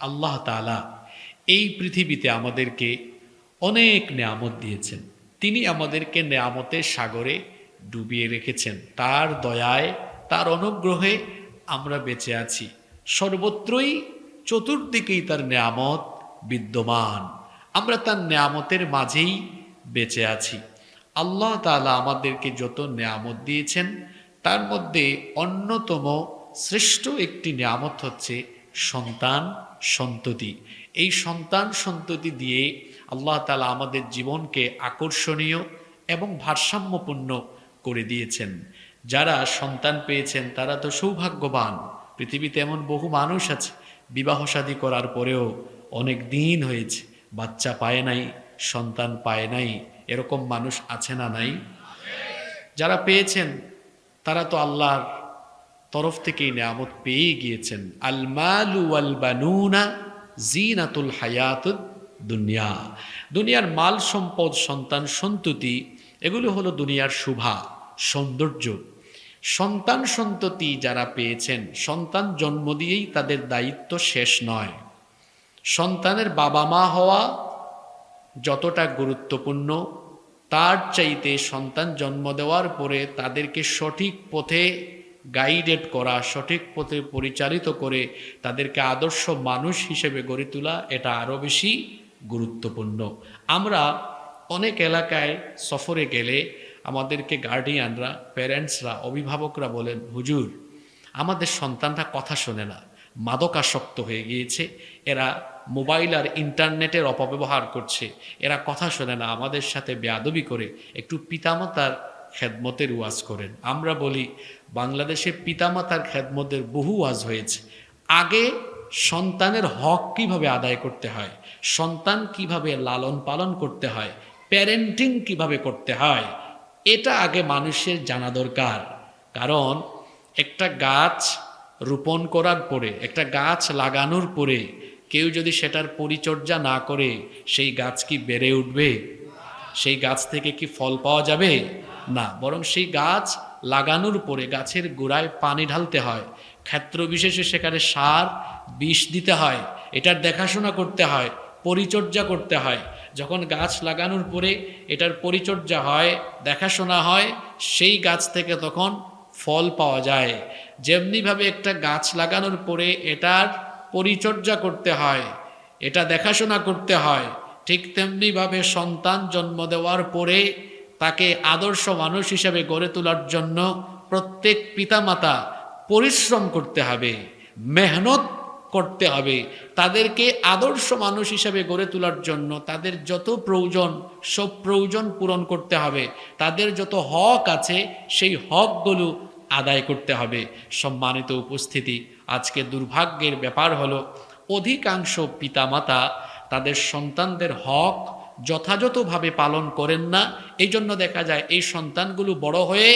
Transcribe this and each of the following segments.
আল্লাহ তাআলা এই পৃথিবীতে আমাদেরকে অনেক নেয়ামত দিয়েছেন। তিনি আমাদেরকে নেয়ামতের সাগরে ডুবিয়ে রেখেছেন। তার দয়ায়, তার অনুগ্রহে আমরা বেঁচে আছি। সর্বত্রই চতুর্দিকেই তার নেয়ামত বিদ্যমান। আমরা তার নেয়ামতের মাঝেই বেঁচে আছি। আল্লাহ তাআলা আমাদেরকে যত নেয়ামত দিয়েছেন তার মধ্যে অন্যতম শ্রেষ্ঠ একটি নেয়ামত হচ্ছে সন্তান সন্ততি। এই সন্তান সন্ততি দিয়ে আল্লাহ তাআলা আমাদের জীবনকে আকর্ষণীয় এবং ভারসাম্যপূর্ণ করে দিয়েছেন। যারা সন্তান পেয়েছেন তারা তো সৌভাগ্যবান। পৃথিবীতে এমন বহু মানুষ আছে বিবাহ শাদী করার পরেও অনেক দিন হয়েছে, বাচ্চা পায় নাই, সন্তান পায় নাই। এরকম মানুষ আছে না নাই? যারা পেয়েছেন তারা তো আল্লাহর তরফ থেকেই নেয়ামত পেয়ে গিয়েছেন। আল মালু ওয়াল বানুনা জিনাতুল হায়াতুদ দুনিয়া। দুনিয়ার মাল সম্পদ, সন্তান সন্ততি, এগুলো হলো দুনিয়ার শোভা, সৌন্দর্য। সন্তান সন্ততি যারা পেয়েছেন, সন্তান জন্ম দিয়েই তাদের দায়িত্ব শেষ নয়। সন্তানের বাবা মা হওয়া যতটা গুরুত্বপূর্ণ, তার চাইতে সন্তান জন্ম দেওয়ার পরে তাদেরকে সঠিক পথে গাইডেড করা, সঠিক পথে পরিচালিত করে তাদেরকে আদর্শ মানুষ হিসেবে গড়ে তোলা, এটা আরও বেশি গুরুত্বপূর্ণ। আমরা অনেক এলাকায় সফরে গেলে আমাদেরকে গার্ডিয়ানরা, প্যারেন্টসরা, অভিভাবকরা বলেন, হুজুর আমাদের সন্তানরা কথা শোনে না, মাদকাসক্ত হয়ে গিয়েছে, এরা মোবাইল আর ইন্টারনেটের অপব্যবহার করছে, এরা কথা শোনে না, আমাদের সাথে বেয়াদবি করে, একটু পিতামাতার খেদমতের ওয়াজ করেন। আমরা বলি বাংলাদেশে পিতামাতার খেদমতের বহু ওয়াজ হয়েছে। আগে সন্তানের হক কিভাবে আদায় করতে হয়, সন্তান কিভাবে লালন পালন করতে হয়, প্যারেন্টিং কিভাবে করতে হয়, এটা আগে মানুষের জানা দরকার। কারণ একটা গাছ রোপণ করার পরে, একটা গাছ লাগানোর পরে কেউ যদি সেটার পরিচর্যা না করে, সেই গাছ কি বেড়ে উঠবে? সেই গাছ থেকে কি ফল পাওয়া যাবে? না, বরং সেই গাছ লাগানোর পরে গাছের গোড়ায় পানি ঢালতে হয়, ক্ষেত্র বিশেষে সেখানে সার বিষ দিতে হয়, এটার দেখাশোনা করতে হয়, পরিচর্যা করতে হয়। যখন গাছ লাগানোর পরে এটার পরিচর্যা হয়, দেখাশোনা হয়, সেই গাছ থেকে তখন ফল পাওয়া যায়। যেমনিভাবে একটা গাছ লাগানোর পরে এটার পরিচর্যা করতে হয়, এটা দেখাশোনা করতে হয়, ঠিক তেমনিভাবে সন্তান জন্ম দেওয়ার পরে তাকে আদর্শ মানুষ হিসেবে গড়ে তোলার জন্য প্রত্যেক পিতামাতা পরিশ্রম করতে হবে, মেহনত করতে হবে। তাদেরকে আদর্শ মানুষ হিসেবে গড়ে তোলার জন্য তাদের যত প্রয়োজন, সব প্রয়োজন পূরণ করতে হবে। তাদের যত হক আছে সেই হকগুলো আদায় করতে হবে। সম্মানিত উপস্থিতি, আজকে দুর্ভাগ্যের ব্যাপার হলো অধিকাংশ পিতামাতা তাদের সন্তানদের হক যথাযথভাবে পালন করেন না। এই জন্য দেখা যায় এই সন্তানগুলো বড় হয়ে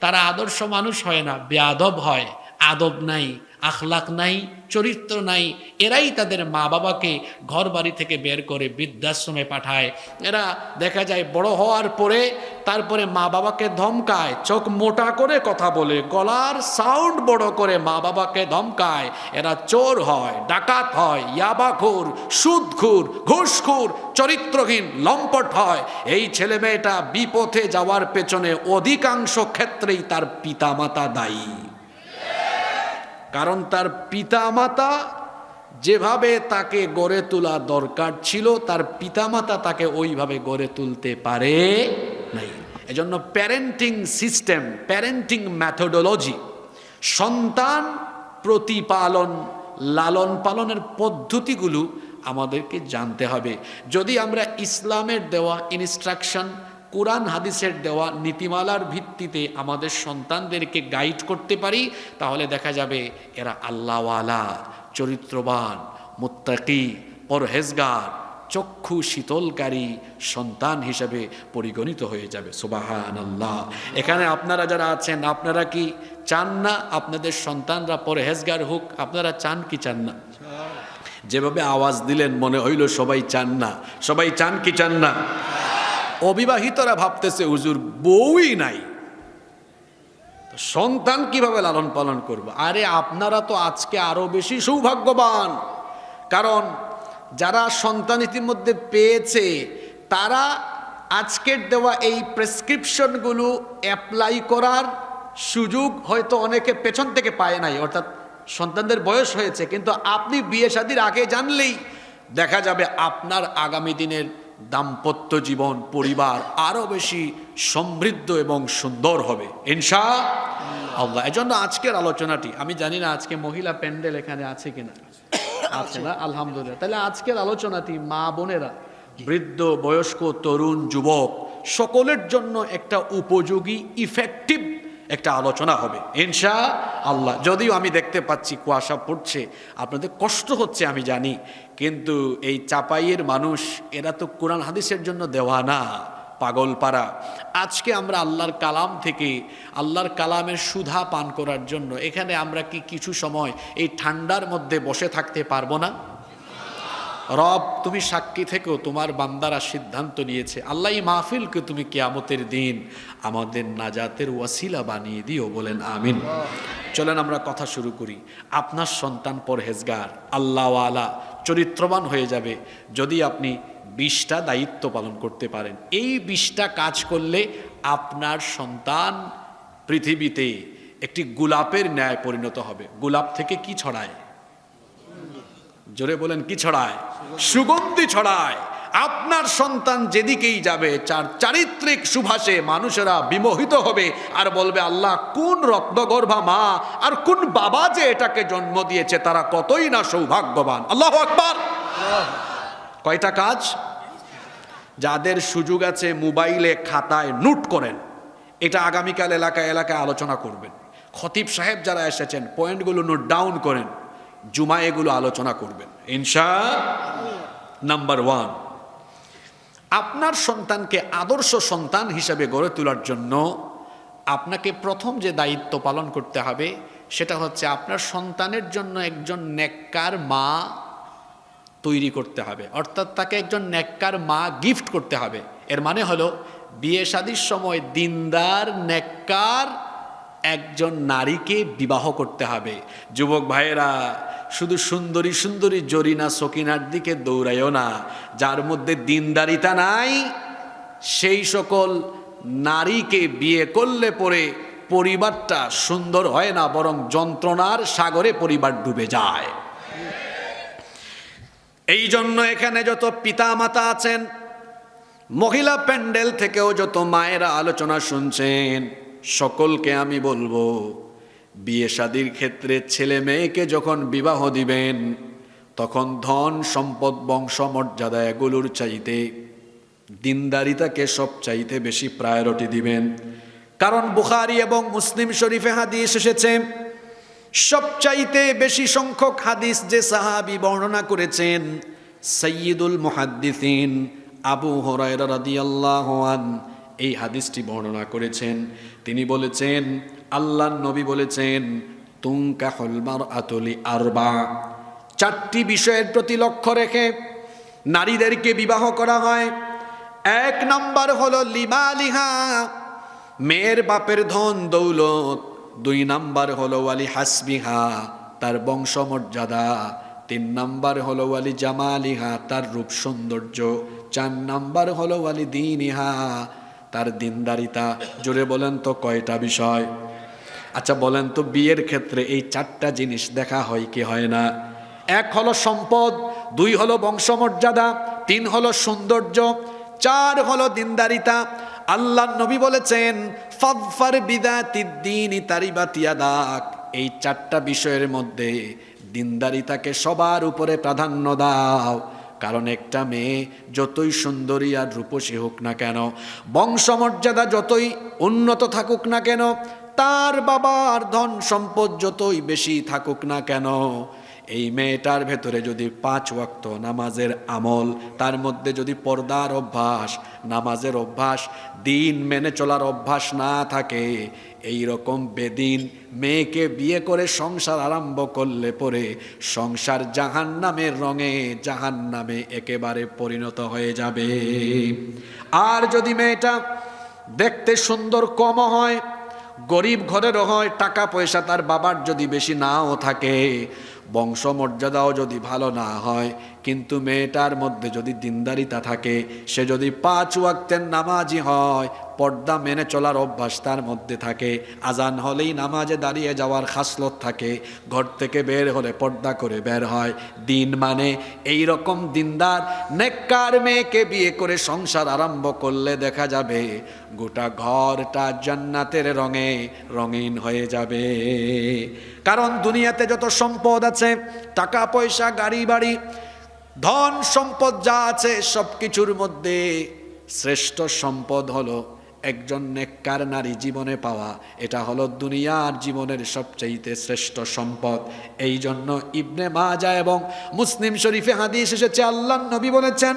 তারা আদর্শ মানুষ হয় না, বেয়াদব হয়। আদব নাই, আখলাক নাই, চরিত্র নাই। এরাই তাদের মা বাবাকে ঘর বাড়ি থেকে বের করে বৃদ্ধাশ্রমে পাঠায়। এরা দেখা যায় বড় হওয়ার পরে তারপরে মা বাবাকে ধমকায়, চোখ মোটা করে কথা বলে, গলার সাউন্ড বড় করে মা বাবাকে ধমকায়। এরা চোর হয়, ডাকাত হয়, ইয়াবাখোর, সুদখোর, ঘুষখোর, চরিত্রহীন, লম্পট হয়। এই ছেলে মেয়েটা বিপথে যাওয়ার পেছনে অধিকাংশ ক্ষেত্রেই তার পিতামাতা দায়ী। কারণ তার পিতামাতা যেভাবে তাকে গড়ে তোলা দরকার ছিল, তার পিতামাতা তাকে ওইভাবে গড়ে তুলতে পারে নাই। এজন্য প্যারেন্টিং সিস্টেম, প্যারেন্টিং ম্যাথোডোলজি, সন্তান প্রতিপালন, লালন পালনের পদ্ধতিগুলো আমাদেরকে জানতে হবে। যদি আমরা ইসলামের দেওয়া ইনস্ট্রাকশন, কোরআন হাদিসের দেওয়া নীতিমালার ভিত্তিতে আমাদের সন্তানদেরকে গাইড করতে পারি, তাহলে দেখা যাবে এরা আল্লাহওয়ালা, চরিত্রবান, মুত্তাকি, পরহেজগার, চক্ষু শীতলকারী সন্তান হিসেবে পরিগণিত হয়ে যাবে। সুবহানাল্লাহ। এখানে আপনারা যারা আছেন, আপনারা কি চান না আপনাদের সন্তানরা পরহেজগার হোক? আপনারা চান কি চান না? যেভাবে আওয়াজ দিলেন মনে হইল সবাই চান না। সবাই চান কি চান না? অবিবাহিতরা ভাবতেছে হুজুর বউই নাই, সন্তান কিভাবে লালন পালন করব? আরে আপনারা তো আজকে আরো বেশি সৌভাগ্যবান, কারণ যারা সন্তান ইতিমধ্যে পেয়েছে তারা আজকের দেওয়া এই প্রেসক্রিপশনগুলো অ্যাপ্লাই করার সুযোগ হয়তো অনেকে পেছন থেকে পায় নাই, অর্থাৎ সন্তানদের বয়স হয়েছে, কিন্তু আপনি বিয়ে শাদীর আগে জানলেই দেখা যাবে আপনার আগামী দিনের দাম্পত্য জীবন, পরিবার আরও বেশি সমৃদ্ধ এবং সুন্দর হবে ইনশাআল্লাহ। এজন্য আজকের আলোচনাটি, আমি জানি না আজকে মহিলা প্যান্ডেল এখানে আছে কিনা, আছে না? আলহামদুলিল্লাহ। তাহলে আজকের আলোচনাটি মা বোনেরা, বৃদ্ধ, বয়স্ক, তরুণ, যুবক সকলের জন্য একটা উপযোগী, ইফেক্টিভ একটা আলোচনা হবে ইনশাআল্লাহ। যদিও আমি দেখতে পাচ্ছি কুয়াশা পড়ছে, আপনাদের কষ্ট হচ্ছে আমি জানি, কিন্তু এই চাপাইয়ের মানুষ এরা তো কোরআন হাদিসের জন্য দেওয়া না, পাগলপাড়া। আজকে আমরা আল্লাহর কালাম থেকে, আল্লাহর কালামের সুধা পান করার জন্য এখানে আমরা কি কিছু সময় এই ঠান্ডার মধ্যে বসে থাকতে পারবো না? রব, তুমি সাক্ষী থেকেও তোমার বান্দারা সিদ্ধান্ত নিয়েছে, আল্লাহ এই মাহফিলকে তুমি কিয়ামতের দিন আমাদের নাজাতের ওয়াসিলা বানিয়ে দিও, বলেন আমিন। চলেন আমরা কথা শুরু করি। আপনার সন্তান পরহেজগার, আল্লাহওয়ালা, চরিত্রবান হয়ে যাবে যদি আপনি 20টা দায়িত্ব পালন করতে পারেন। এই 20টা কাজ করলে আপনার সন্তান পৃথিবীতে একটি গোলাপের ন্যায় পরিণত হবে। গোলাপ থেকে কি ছড়ায়? জোরে বলেন, কি ছড়ায়? সুগন্ধি ছড়ায়। আপনার সন্তান যেদিকেই যাবে চারিত্রিক সুভাষে মানুষেরা বিমোহিত হবে আর বলবে, আল্লাহ, কোন রত্নগর্ভা মা আর কোন বাবা যে এটাকে জন্ম দিয়েছে, তারা কতই না সৌভাগ্যবান। আল্লাহু আকবার। কয়টা কাজ? যাদের সুযোগ আছে মোবাইলে খাতায় নোট করেন, এটা আগামীকাল এলাকায় এলাকায় আলোচনা করবেন। খতিব সাহেব যারা এসেছেন পয়েন্টগুলো নোট ডাউন করেন, জুমায় এগুলো আলোচনা করবেন ইনশাআল্লাহ। নাম্বার 1, আপনার সন্তানকে আদর্শ সন্তান হিসেবে গড়ে তোলার জন্য আপনাকে প্রথম যে দায়িত্ব পালন করতে হবে সেটা হচ্ছে আপনার সন্তানের জন্য একজন নেককার মা তৈরি করতে হবে, অর্থাৎ তাকে একজন নেককার মা গিফট করতে হবে। এর মানে হলো বিয়ে শাদীর সময় দিনদার নেককার একজন নারীকে বিবাহ করতে হবে। যুবক ভাইয়েরা, শুধু সুন্দরী সুন্দরী জরিনা সকিনার দিকে দৌড়াইও না, যার মধ্যে দিনদারিতা নাই সেই সকল নারীকে বিয়ে করলে পরে পরিবারটা সুন্দর হয় না, বরং যন্ত্রণার সাগরে পরিবার ডুবে যায়। এই জন্য এখানে যত পিতা মাতা আছেন, মহিলা প্যান্ডেল থেকেও যত মায়েরা আলোচনা শুনছেন, সকলকে আমি বলবো, বিয়ে শাদীর ক্ষেত্রে ছেলে মেয়েকে যখন বিবাহ দিবেন তখন ধন সম্পদ বংশ মর্যাদা এগুলোর চাইতে দিনদারিতাকে সব চাইতে বেশি প্রায়োরিটি দিবেন। কারণ বুখারী এবং মুসলিম শরীফে হাদিস এসেছে, সবচাইতে বেশি সংখ্যক হাদিস যে সাহাবী বর্ণনা করেছেন, সাইয়্যিদুল মুহাদ্দিসিন আবু হুরায়রা রাদিয়াল্লাহু আনহু এই হাদিসটি বর্ণনা করেছেন। তিনি বলেছেন, আল্লাহর নবী বলেছেন, তুনকাহুল মারআতু লিআরবা, 4টি বিষয়ের প্রতি লক্ষ্য রেখে নারীদেরকে বিবাহ করা হয়। 1 নাম্বার হলো লিমালিহা, মেয়ের বাপের ধন দৌলত। 2 নাম্বার হলো ওয়ালি হাসবিহা, তার বংশমর্যাদা। 3 নাম্বার হলো ওয়ালি জামালিহা, তার রূপ সৌন্দর্য। 4 নাম্বার হলো ওয়ালি দীনিহা, তার দিনদারিতা। জোরে বলেন তো কয়টা বিষয়? আচ্ছা বলেন তো, বিয়ের ক্ষেত্রে এই 4টা জিনিস দেখা হয় কি হয় না? 1 হলো সম্পদ, 2 হলো বংশমর্যাদা, 3 হলো সৌন্দর্য, 4 হলো দিনদারিতা। আল্লাহর নবী বলেছেন, ফাযফার বিযাতিদ্দীনি তারিবাত ইয়াদাক, এই 4টা বিষয়ের মধ্যে দিনদারিতাকে সবার উপরে প্রাধান্য দাও। কারণ একটা মেয়ে যতই সুন্দরী আর রূপসী হোক না কেন, বংশমর্যাদা যতই উন্নত থাকুক না কেন, তার বাবার ধন সম্পদ যতই বেশি থাকুক না কেন, এই মেয়েটার ভেতরে যদি 5 ওয়াক্ত নামাজের আমল, তার মধ্যে যদি পর্দার অভ্যাস, নামাজের অভ্যাস, দিন মেনে চলার অভ্যাস না থাকে, এই রকম বেদিন মেয়েকে বিয়ে করে সংসার আরম্ভ করলে পরে সংসার জাহান্নামের রঙে জাহান্নামে একেবারে পরিণত হয়ে যাবে। আর যদি মেয়েটা দেখতে সুন্দর কম হয়, গরিব ঘরেরও হয়, টাকা পয়সা তার বাবার যদি বেশি নাও থাকে, বংশমর্যাদাও যদি ভালো না হয়, কিন্তু মেয়েটার মধ্যে যদি দিনদারিতা থাকে, সে যদি 5 ওয়াক্তের নামাজি হয়, পর্দা মেনে চলার অভ্যাস তার মধ্যে থাকে, আজান হলেই নামাজে দাঁড়িয়ে যাওয়ার খাসলত থাকে, ঘর থেকে বের হলে পর্দা করে বের হয়, দিন মানে এই রকম দিনদার নেককার মেয়েকে বিয়ে করে সংসার আরম্ভ করলে দেখা যাবে গোটা ঘরটা জান্নাতের রঙে রঙিন হয়ে যাবে। কারণ দুনিয়াতে যত সম্পদ আছে, টাকা পয়সা, গাড়ি বাড়ি, ধন সম্পদ যা আছে, সব কিছুর মধ্যে শ্রেষ্ঠ সম্পদ হলো একজন নেককার নারী জীবনে পাওয়া। এটা হলো দুনিয়ার জীবনের সবচেয়ে শ্রেষ্ঠ সম্পদ। এই জন্য ইবনে মাজাহ এবং মুসলিম শরীফে হাদিস এসেছে, আল্লাহর নবী বলেছেন,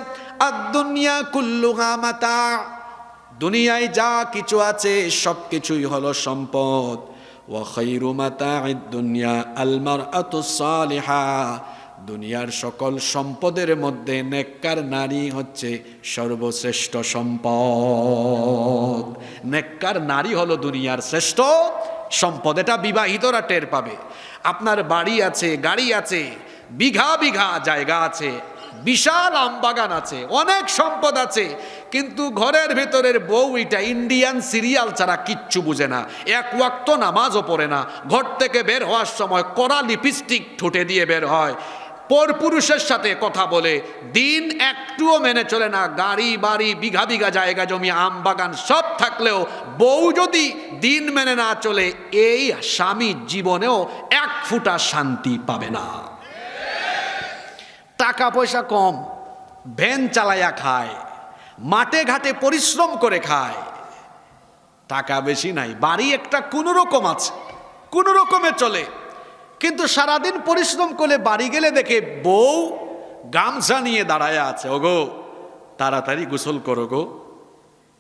আদ-দুনিয়া কুল্লুহা মাতা, দুনিয়ায় যা কিছু আছে সব কিছুই হলো সম্পদ। ওয়া খায়রু মাতা'id দুনিয়া আল মারআতুস সালিহা, দুনিয়ার সকল সম্পদের মধ্যে নেককার নারী হচ্ছে সর্বশ্রেষ্ঠ সম্পদ। নেককার নারী হলো দুনিয়ার শ্রেষ্ঠ সম্পদ। এটা বিবাহিতরা টের পাবে। আপনার বাড়ি আছে, গাড়ি আছে, বিঘা বিঘা জায়গা আছে, বিশাল আমবাগান আছে, অনেক সম্পদ আছে, কিন্তু ঘরের ভেতরের বউ এটা ইন্ডিয়ান সিরিয়াল ছাড়া কিচ্ছু বুঝে না, এক ওয়াক্ত নামাজও পড়ে না, ঘর থেকে বের হওয়ার সময় কড়া লিপস্টিক ঠোঁটে দিয়ে বের হয়, পরপুরুষের সাথে কথা বলে, দিন একটুও মেনে চলে না, গাড়ি বাড়ি, বিঘা বিঘা জায়গা জমি, আম বাগান সব থাকলেও বউ যদি দিন মেনে না চলে, এই স্বামী জীবনেও এক ফুটা শান্তি পাবে না। টাকা পয়সা কম, ভ্যান চালাইয়া খায়, মাঠে ঘাটে পরিশ্রম করে খায়, টাকা বেশি নাই, বাড়ি একটা কোনো রকম আছে, কোনো রকমে চলে, কিন্তু সারাদিন পরিশ্রম করে বাড়ি গেলে দেখে বউ গামছা নিয়ে দাঁড়ায় আছে, ওগো তাড়াতাড়ি গোসল করো গো,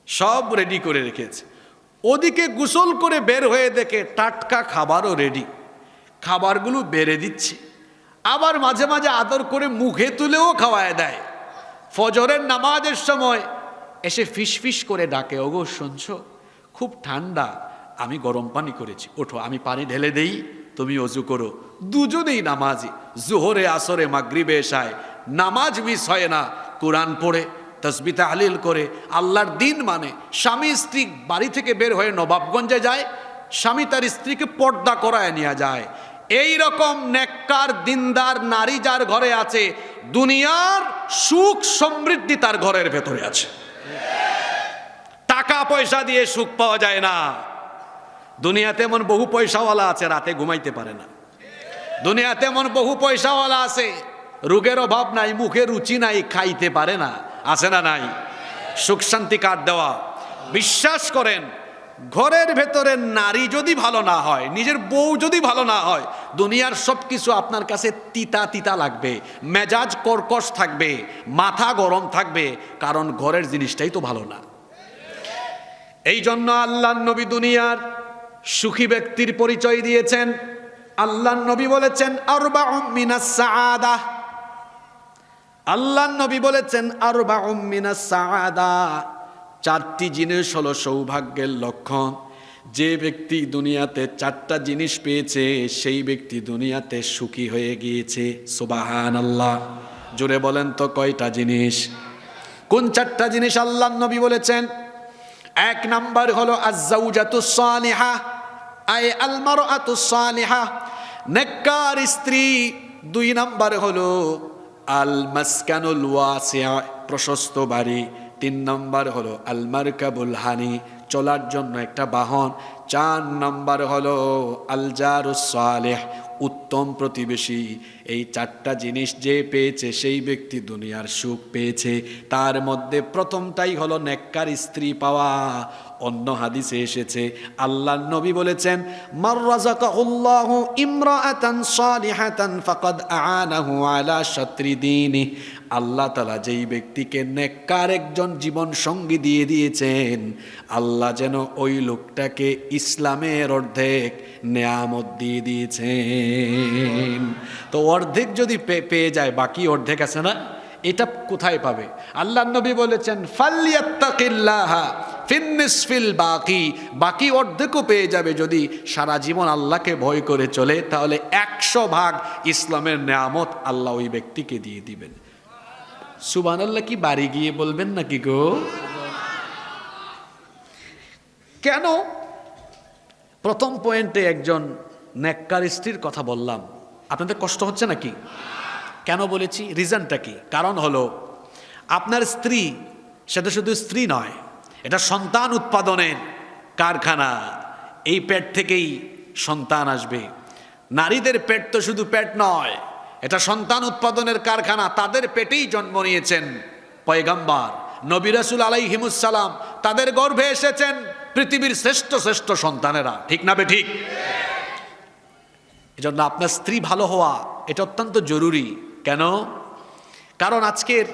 সব রেডি করে রেখেছে। ওদিকে গোসল করে বের হয়ে দেখে টাটকা খাবারও রেডি, খাবারগুলো বেড়ে দিচ্ছে, আবার মাঝে মাঝে আদর করে মুখে তুলেও খাওয়ায় দেয়। ফজরের নামাজের সময় এসে ফিস করে ডাকে, ওগো শুনছো, খুব ঠান্ডা, আমি গরম পানি করেছি, ওঠো আমি পানি ঢেলে দেই, তুমি অজু করো। দুজনেই নামাজি, জোহরে আসরে মাগরিবে এশায় নামাজ মিস হয় না, কোরআন পড়ে তাসবিহ তাহলিল করে আল্লাহর দিন মানে। স্বামী স্ত্রী বাড়ি থেকে বের হয়ে নবাবগঞ্জে যায়, স্বামী তার স্ত্রীকে পর্দা করায় নিয়ে যায়। এই রকম নেককার দিনদার নারী যার ঘরে আছে, দুনিয়ার সুখ সমৃদ্ধি তার ঘরের ভেতরে আছে। টাকা পয়সা দিয়ে সুখ পাওয়া যায় না। দুনিয়াতে এমন বহু পয়সাওয়ালা আছে রাতে ঘুমাইতে পারে না, দুনিয়াতে এমন বহু পয়সাওয়ালা আছে রোগের অভাব নাই, মুখে রুচি নাই, খাইতে পারে না, আছে না নাই? সুখ শান্তি কাট দেওয়া। বিশ্বাস করেন, ঘরের ভেতরে নারী যদি ভালো না হয়, নিজের বউ যদি ভালো না হয়, দুনিয়ার সব কিছু আপনার কাছে তিতা তিতা লাগবে, মেজাজ কর্কশ থাকবে, মাথা গরম থাকবে, কারণ ঘরের জিনিসটাই তো ভালো না। এই জন্য আল্লাহর নবী দুনিয়ার সুখী ব্যক্তির পরিচয় দিয়েছেন। আল্লাহর নবী বলেছেন আরবাউম মিনাস সাআদা, আল্লাহর নবী বলেছেন আরবাউম মিনাস সাআদা, 4টি জিনিস হলো সৌভাগ্যের লক্ষণ। যে ব্যক্তি দুনিয়াতে 4টা জিনিস পেয়েছে, সেই ব্যক্তি দুনিয়াতে সুখী হয়ে গিয়েছে। সুবহানাল্লাহ, জোরে বলেন তো কয়টা জিনিস? কোন 4টা জিনিস আল্লাহর নবী বলেছেন? 1 নাম্বার হলো আয-যাওজাতুস সালিহা, আই আল মারআতুস সালিহা, নেককার স্ত্রী। 2 নাম্বার হলো আল মাসকানুল ওয়াসিআ, প্রশস্ত বাড়ি। 3 নাম্বার হলো আল মারকাবুল হানি, চলার জন্য একটা বাহন। 4 নাম্বার হলো আল জারুস সালিহ, উত্তম প্রতিবেশী। এই 4টা জিনিস যে পেয়েছে, সেই ব্যক্তি দুনিয়ার সুখ পেয়েছে। তার মধ্যে প্রথমটাই হলো নেককার স্ত্রী পাওয়া। অন্য হাদিসে এসেছে, আল্লাহর নবী বলেছেন মার রাযাকাহুল্লাহু ইমরাআতান সালিহাতান ফাকাদ আ'ানাহু আলা শাত্রি দীনি, আল্লাহ তাআলা যেই ব্যক্তিকে নেককার একজন জীবন সঙ্গী দিয়ে দিয়েছেন, আল্লাহ যেন ওই লোকটাকে ইসলামের অর্ধেক নেয়ামত দিয়ে দিয়েছেন। তো অর্ধেক যদি পেয়ে যায়, বাকি অর্ধেক আছে না, এটা কোথায় পাবে? আল্লাহর নবী বলেছেন ফালইয়াত্তাকিল্লাহা ফিন্নিসফিল বাকি, বাকি অর্ধেকও পেয়ে যাবে যদি সারা জীবন আল্লাহকে ভয় করে চলে, তাহলে 100 ভাগ ইসলামের নেয়ামত আল্লাহ ওই ব্যক্তিকে দিয়ে দিবেন। সুবহানাল্লাহ কি বাড়ি গিয়ে বলবেন নাকি গো? কেন প্রথম পয়েন্টে একজন নেককার স্ত্রীর কথা বললাম? আপনাদের কষ্ট হচ্ছে নাকি? কেন বলেছি, রিজনটা কি? কারণ হলো আপনার স্ত্রী সেটা শুধু স্ত্রী নয়, এটা সন্তান উৎপাদনের কারখানা। এই পেট থেকেই সন্তান আসবে। নারীদের পেট তো শুধু পেট নয়, এটা সন্তান উৎপাদনের কারখানা। তাদের পেটেই জন্ম নিয়েছেন পয়গাম্বার নবী রাসূল আলাইহিমুস সালাম, তাদের গর্ভে এসেছেন পৃথিবীর শ্রেষ্ঠ শ্রেষ্ঠ সন্তানেরা, ঠিক না বে ঠিক? এজন্য আপনার স্ত্রী ভালো হওয়া এটা অত্যন্ত জরুরি। কেন? কারণ আজকের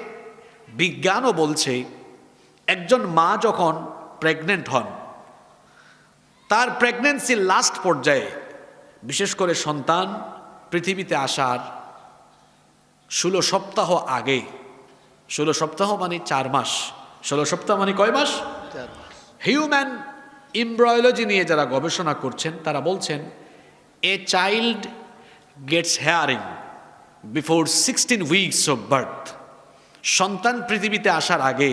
বিজ্ঞানও বলছে একজন মা যখন প্রেগনেন্ট হন, তার প্রেগনেন্সির লাস্ট পর্যায়ে, বিশেষ করে সন্তান পৃথিবীতে আসার 16 সপ্তাহ আগে, 16 সপ্তাহ মানে 4 মাস, 16 সপ্তাহ মানে কয় মাস? হিউম্যান এমব্রায়োলজি নিয়ে যারা গবেষণা করছেন তারা বলছেন a child gets hearing before 16 weeks of birth. সন্তান পৃথিবীতে আসার আগে,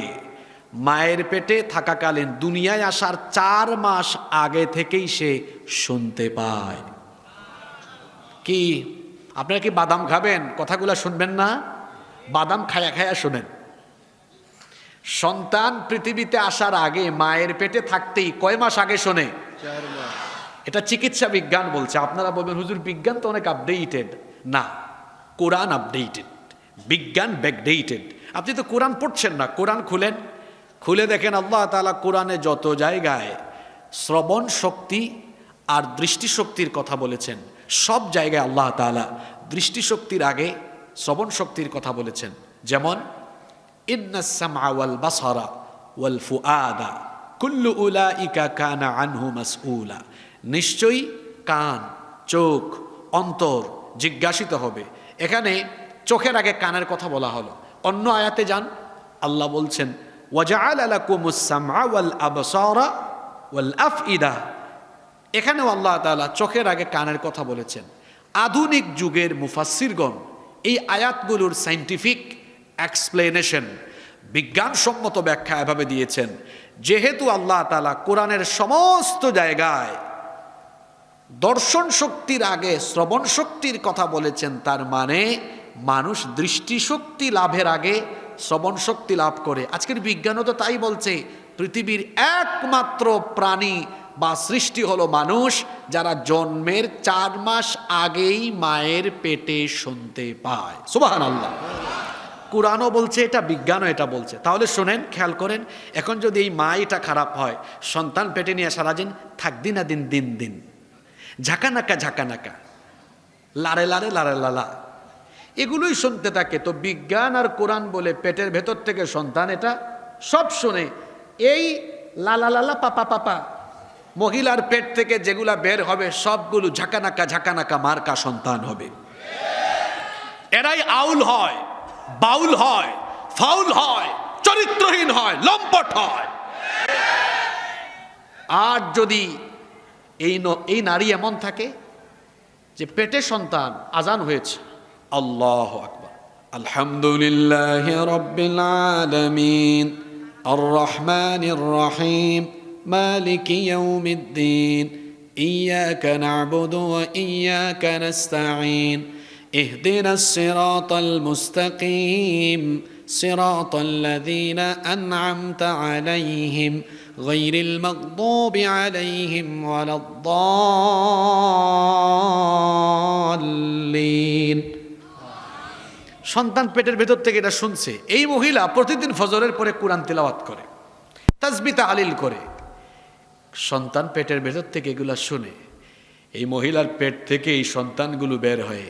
মায়ের পেটে থাকাকালীন দুনিয়ায় আসার 4 মাস আগে থেকেই সে শুনতে পায়। কি আপনারা কি বাদাম খাবেন? কথাগুলো শুনবেন না? বাদাম খায়া খায়া শুনেন। সন্তান পৃথিবীতে আসার আগে, মায়ের পেটে থাকতেই কয় মাস আগে শোনে? 4 মাস। এটা চিকিৎসা বিজ্ঞান বলছে। আপনারা বলবেন হুজুর বিজ্ঞান তো অনেক আপডেটেড। না, কোরআন আপডেটেড, বিজ্ঞান ব্যাকডেটেড। আপনি তো কোরআন পড়ছেন না। কোরআন খুলেন, খুলে দেখেন আল্লাহ তাআলা কোরআনে যত জায়গায় শ্রবণ শক্তি আর দৃষ্টিশক্তির কথা বলেছেন, সব জায়গায় আল্লাহ তাআলা দৃষ্টিশক্তির আগে শ্রবণ শক্তির কথা বলেছেন। যেমন ইন্নাস সামআ ওয়াল বাসারা ওয়াল ফুআদা কুল্লু উলাইকা কানা আনহু মাসউলা। নিশ্চয়ই কান, চোখ, অন্তর জিজ্ঞাসিত হবে। এখানে চোখের আগে কানের কথা বলা হলো। অন্য আয়াতে যান, আল্লাহ বলছেন ওয়াজআলা লাকুমুস সামআ ওয়াল আবসারা ওয়াল আফইদা। এখানেও আল্লাহ তাআলা চোখের আগে কানের কথা বলেছেন। আধুনিক যুগের মুফাসসিরগণ এই আয়াতগুলোর সায়েন্টিফিক এক্সপ্লেনেশন, বিজ্ঞানসম্মত ব্যাখ্যা এভাবে দিয়েছেন, যেহেতু আল্লাহ তাআলা কোরআনের সমস্ত জায়গায় দর্শন শক্তির আগে শ্রবণ শক্তির কথা বলেছেন, তার মানে মানুষ দৃষ্টিশক্তি লাভের আগে শ্রবণ শক্তি লাভ করে। আজকের বিজ্ঞানও তো তাই বলছে। পৃথিবীর একমাত্র প্রাণী বা সৃষ্টি হলো মানুষ, যারা জন্মের 4 মাস আগেই মায়ের পেটে শুনতে পায়। সুবহানাল্লাহ। কোরআনও বলছে এটা, বিজ্ঞানও এটা বলছে। তাহলে শোনেন, খেয়াল করেন, এখন যদি এই মা এটা খারাপ হয়, সন্তান পেটে নিয়ে সারাদিন থাকদিন না দিন দিন দিন ঝাঁকানাকা ঝাঁকানাকা, লারে লারে লারে লালা, এগুলোই শুনতে থাকে, তো বিজ্ঞান আর কোরআন বলে পেটের ভেতর থেকে সন্তান এটা সব শুনে। এই লালা লালা পাপা পাপা মহিলার পেট থেকে যেগুলা বের হবে সবগুলো ঝাঁকানাকা ঝাঁকানাকা মার্কা সন্তান হবে। এরাই আউল হয়, বাউল হয়, ফাউল হয়, চরিত্রহীন হয়, লম্পট হয়। আর যদি এই নারী এমন থাকে যে পেটে সন্তান, আজান হয়েছে, আল্লাহু আকবার, আলহামদুলিল্লাহি রাব্বিল আলামিন আর রহমানির রহিম মালিকি ইয়াউমিদ্দিন ইয়াকা না'বুদু ওয়া ইয়াকা নাস্তাঈন ইহদিনাস সিরাতাল মুস্তাকিম সিরাতাল লাযীনা আন'আমতা আলাইহিম গায়রিল মাগদুবি আলাইহিম ওয়ালাদ-দাল্লিন। সন্তান পেটের ভেতর থেকে এটা শুনছে। এই মহিলা প্রতিদিন ফজরের পরে কোরআন তিলাওয়াত করে, তাসবিহ তাহলিল করে। সন্তান পেটের ভেতর থেকে এগুলা শুনে। এই মহিলার পেট থেকে এই সন্তানগুলো বের হয়ে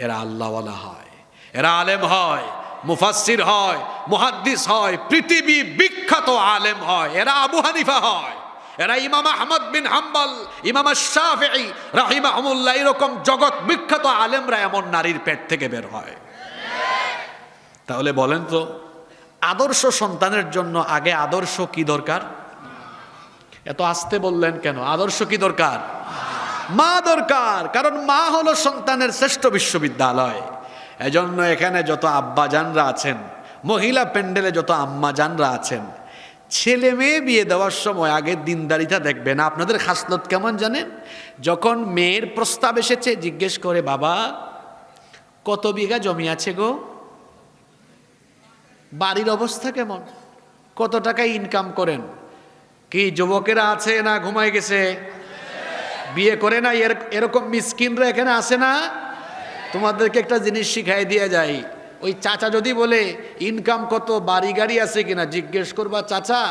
এরা আল্লাহওয়ালা হয়, এরা আলেম হয়, মুফাসসির হয়, মুহাদ্দিস হয়, পৃথিবী বিখ্যাত আলেম হয়, এরা আবু হানিফা হয়, এরা ইমাম আহমদ বিন হাম্বল, ইমাম শাফিঈ রাহিমাহুমুল্লাহ, এরকম জগৎ বিখ্যাত আলেমরা এমন নারীর পেট থেকে বের হয়। তাহলে বলেন তো, আদর্শ সন্তানের জন্য আগে আদর্শ কি দরকার? এত আস্তে বললেন কেন? আদর্শ কি দরকার? মা দরকার, কারণ মা হলো সন্তানের শ্রেষ্ঠ বিশ্ববিদ্যালয়। এজন্য এখানে যত আব্বাজানরা আছেন, মহিলা প্যান্ডেলে যত আম্মাজানরা আছেন, ছেলে মেয়ে বিয়ে দেওয়ার সময় আগে দিনদারিতা দেখবেন। আপনাদের খাসলত কেমন জানেন? যখন মেয়ের প্রস্তাব এসেছে জিজ্ঞেস করে, বাবা কত বিঘা জমি আছে গো, বাড়ির অবস্থা কেমন, কত টাকা ইনকাম করেন, কি যুবকেরা আছে না ঘুমায় গেছে, বিয়ে করে না এরকম মিসকিনরা এখানে আসে না? তোমাদেরকে একটা জিনিস শিখাই দিয়ে যায়, ওই চাচা যদি বলে ইনকাম কত, বাড়ি গাড়ি আছে কিনা, জিজ্ঞেস করবা চাচা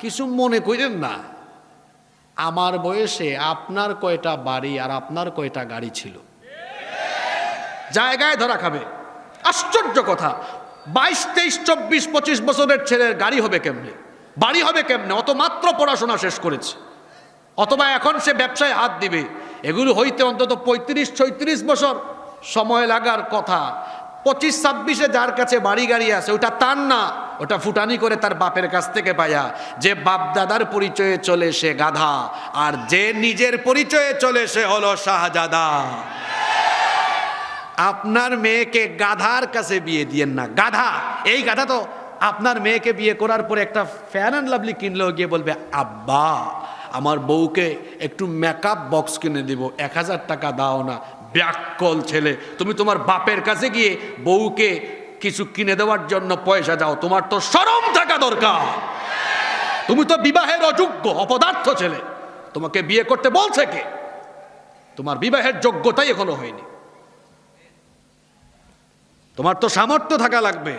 কিছু মনে করেন না, আমার বয়সে আপনার কয়টা বাড়ি আর আপনার কয়টা গাড়ি ছিল? জায়গায় ধরা খাবে। আশ্চর্য কথা, 22, 23, 24, 25 বছরের ছেলের গাড়ি হবে কেমনে, বাড়ি হবে কেমনে? অত মাত্র পড়াশোনা শেষ করেছে, অথবা এখন সে ব্যবসায় হাত দিবে। এগুলো হইতে অন্তত 35-36 বছর সময় লাগার কথা। 25-26-এ যার কাছে বাড়ি গাড়ি আছে ওটা তার না, ওটা ফুটানি করে তার বাপের কাছ থেকে পায়া। যে বাপ দাদার পরিচয়ে চলে সে গাধা, আর যে নিজের পরিচয়ে চলে সে হলো শাহজাদা। আপনার মেয়েকে গাধার কাছে বিয়ে দিয়েন না। গাধা, এই গাধা তো আপনার মেয়েকে বিয়ে করার পরে একটা ফ্যান অ্যান্ড লাভলি কিনলেও গিয়ে বলবে, আব্বা আমার বউকে একটু মেকআপ বক্স কিনে দিব, 1000 টাকা দাও না। ব্যাককল ছেলে, তুমি তোমার বাপের কাছে গিয়ে বউকে কিছু কিনে দেওয়ার জন্য পয়সা যাও, তোমার তো শরম থাকা দরকার। তুমি তো বিবাহের অযোগ্য অপদার্থ ছেলে, তোমাকে বিয়ে করতে বলছে কে? তোমার বিবাহের যোগ্যতাই এখনো হয়নি, তোমার তো সামর্থ্য থাকা লাগবে।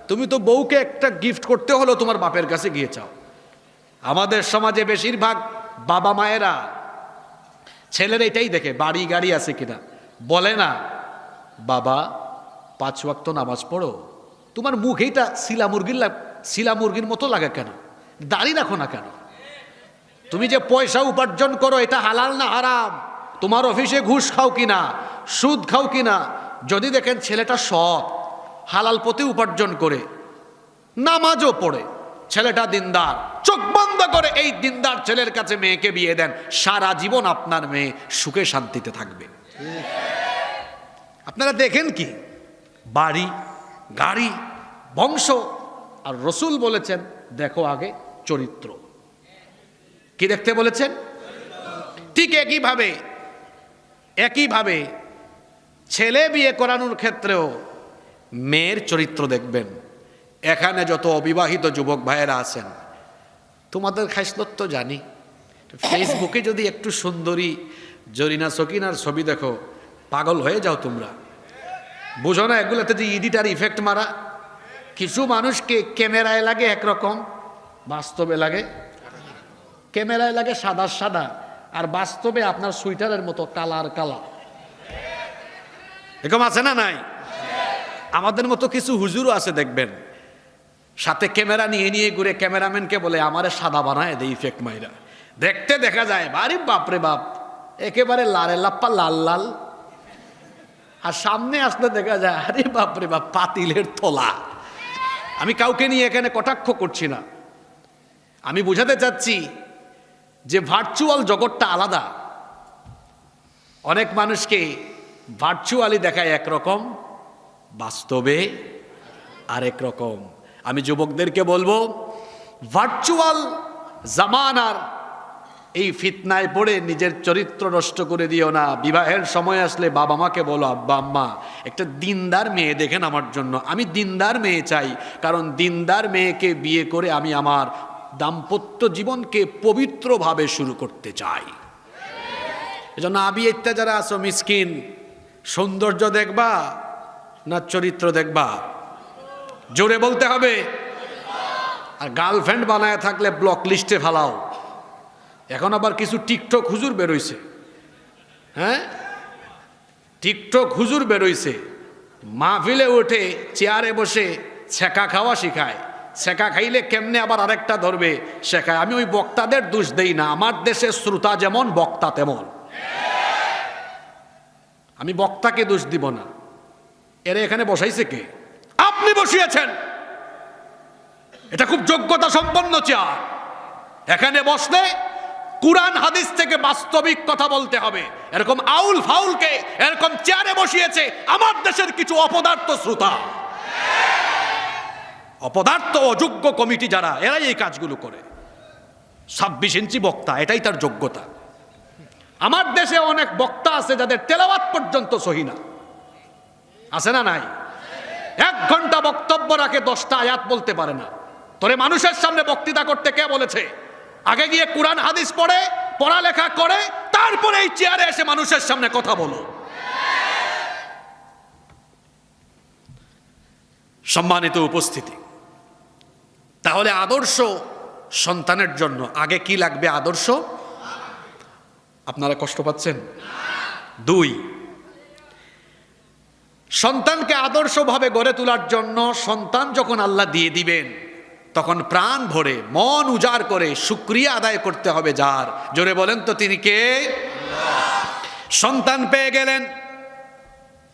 তুমি তো বউকে একটা গিফট করতে হলো তোমার বাপের কাছে গিয়ে চাও। আমাদের সমাজে বেশিরভাগ বাবা মায়েরা ছেলের এটাই দেখে বাড়ি গাড়ি আছে কিনা, বলে না বাবা 5 ওয়াক্ত নামাজ পড়ো, তোমার মুখ এইটা শিলা মুরগির মতো লাগে কেন, দাড়ি রাখো না কেন, তুমি যে পয়সা উপার্জন করো এটা হালাল না হারাম, তোমার অফিসে ঘুষ খাও কিনা, সুদ খাও কিনা। যদি দেখেন ছেলেটা সৎ, হালাল পথে উপার্জন করে, নামাজও পড়ে, ছেলেটা দিনদার, চোখ বন্ধ করে এই দিনদার ছেলের কাছে মেয়েকে বিয়ে দেন, সারা জীবন আপনার মেয়ে সুখে শান্তিতে থাকবে। আপনারা দেখেন কি বাড়ি গাড়ি বংশ, আর রসুল বলেছেন দেখো আগে চরিত্র। কি দেখতে বলেছেন? ঠিক একইভাবে ছেলে বিয়ে করানোর ক্ষেত্রেও মেয়ের চরিত্র দেখবেন। এখানে যত অবিবাহিত যুবক ভাইয়েরা আছেন, তোমাদের খাসলত তো জানি, ফেসবুকে যদি একটু সুন্দরী জরিনা সকিনার ছবি দেখো পাগল হয়ে যাও তোমরা। বুঝো না এগুলোতে যে এডিটার ইফেক্ট মারা। কিছু মানুষকে ক্যামেরায় লাগে একরকম, বাস্তবে লাগে, ক্যামেরায় লাগে সাদা সাদা, আর বাস্তবে আপনার সুইটারের মতো কালার কালা। এরকম আছে না নাই? আমাদের মতো কিছু হুজুরও আছে দেখবেন, সাথে ক্যামেরা নিয়ে ঘুরে ক্যামেরাম্যানকে বলে আমারে সাদা বানায় দে ইফেক্ট মাইরা। দেখতে দেখা যায় বাড়ি বাপরে বাপ একেবারে লারে লাপ্পা লাল লাল, আর সামনে আসলে দেখা যায় আরে বাপরে বাপ পাতিলের তোলা। আমি কাউকে নিয়ে এখানে কটাক্ষ করছি না, আমি বুঝাতে চাচ্ছি যে ভার্চুয়াল জগৎটা আলাদা। অনেক মানুষকে ভার্চুয়ালি দেখায় একরকম, বাস্তবে আরেক রকম। আমি যুবকদেরকে বলবো ভার্চুয়াল জামানার এই ফিতনায় পড়ে নিজের চরিত্র নষ্ট করে দিও না। বিবাহের সময় আসলে বাবা মাকে বলো আব্বা আম্মা একটা দিনদার মেয়ে দেখেন আমার জন্য, আমি দিনদার মেয়ে চাই, কারণ দিনদার মেয়েকে বিয়ে করে আমি আমার দাম্পত্য জীবনকে পবিত্রভাবে শুরু করতে চাই। এজন্য আবি ইত্যা যারা আছো মিসকিন, সৌন্দর্য দেখবা না চরিত্র দেখবা? জোরে বলতে হবে। আর গার্লফ্রেন্ড বানায় থাকলে ব্লক লিস্টে ফেলাও। এখন আবার কিছু টিকটক হুজুর বেরোইছে, হ্যাঁ টিকটক হুজুর বেরোইছে, মাহফিলে উঠে চেয়ারে বসে ছেঁকা খাওয়া শিখায়। ছেঁকা খাইলে কেমনে আবার আরেকটা ধরবে শেখায়। আমি ওই বক্তাদের দোষ দেই না, আমার দেশের শ্রোতা যেমন বক্তা তেমন। আমি বক্তাকে দোষ দিব না, এরা এখানে বসাইছে কে? আপনি বসিয়েছেন। এটা খুব যোগ্যতা সম্পন্ন চেয়ার, এখানে বসলে কুরআন হাদিস থেকে বাস্তবিক কথা বলতে হবে। এরকম আউল ফাউলকে এরকম চেয়ারে বসিয়েছে আমার দেশের কিছু অপদার্থ শ্রোতা, অপদার্থ অযোগ্য কমিটি যারা, এরাই এই কাজগুলো করে। 26 ইঞ্চি বক্তা, এটাই তার যোগ্যতা। আমার দেশে অনেক বক্তা আছে যাদের তেলাওয়াত পর্যন্ত সহি না, আছে না নাই? 1 ঘন্টা বক্তব্য রাখে, 10টা আয়াত বলতে পারে না। তোরে মানুষের সামনে বক্তৃতা করতে কে বলেছে? আগে গিয়ে কুরআন হাদিস পড়ে, পড়ালেখা করে, তারপরে এই চেয়ারে এসে মানুষের সামনে কথা বলো। সম্মানিত উপস্থিতি, তাহলে আদর্শ সন্তানের জন্য আগে কি লাগবে? আদর্শ। আপনারা কষ্ট পাচ্ছেন? 2, সন্তানকে আদর্শভাবে গড়ে তোলার জন্য সন্তান যখন আল্লাহ দিয়ে দিবেন তখন প্রাণ ভরে মন উজাড় করে শুকরিয়া আদায় করতে হবে যার। জোরে বলেন তো তিনি কে? সন্তান পেয়ে গেলেন।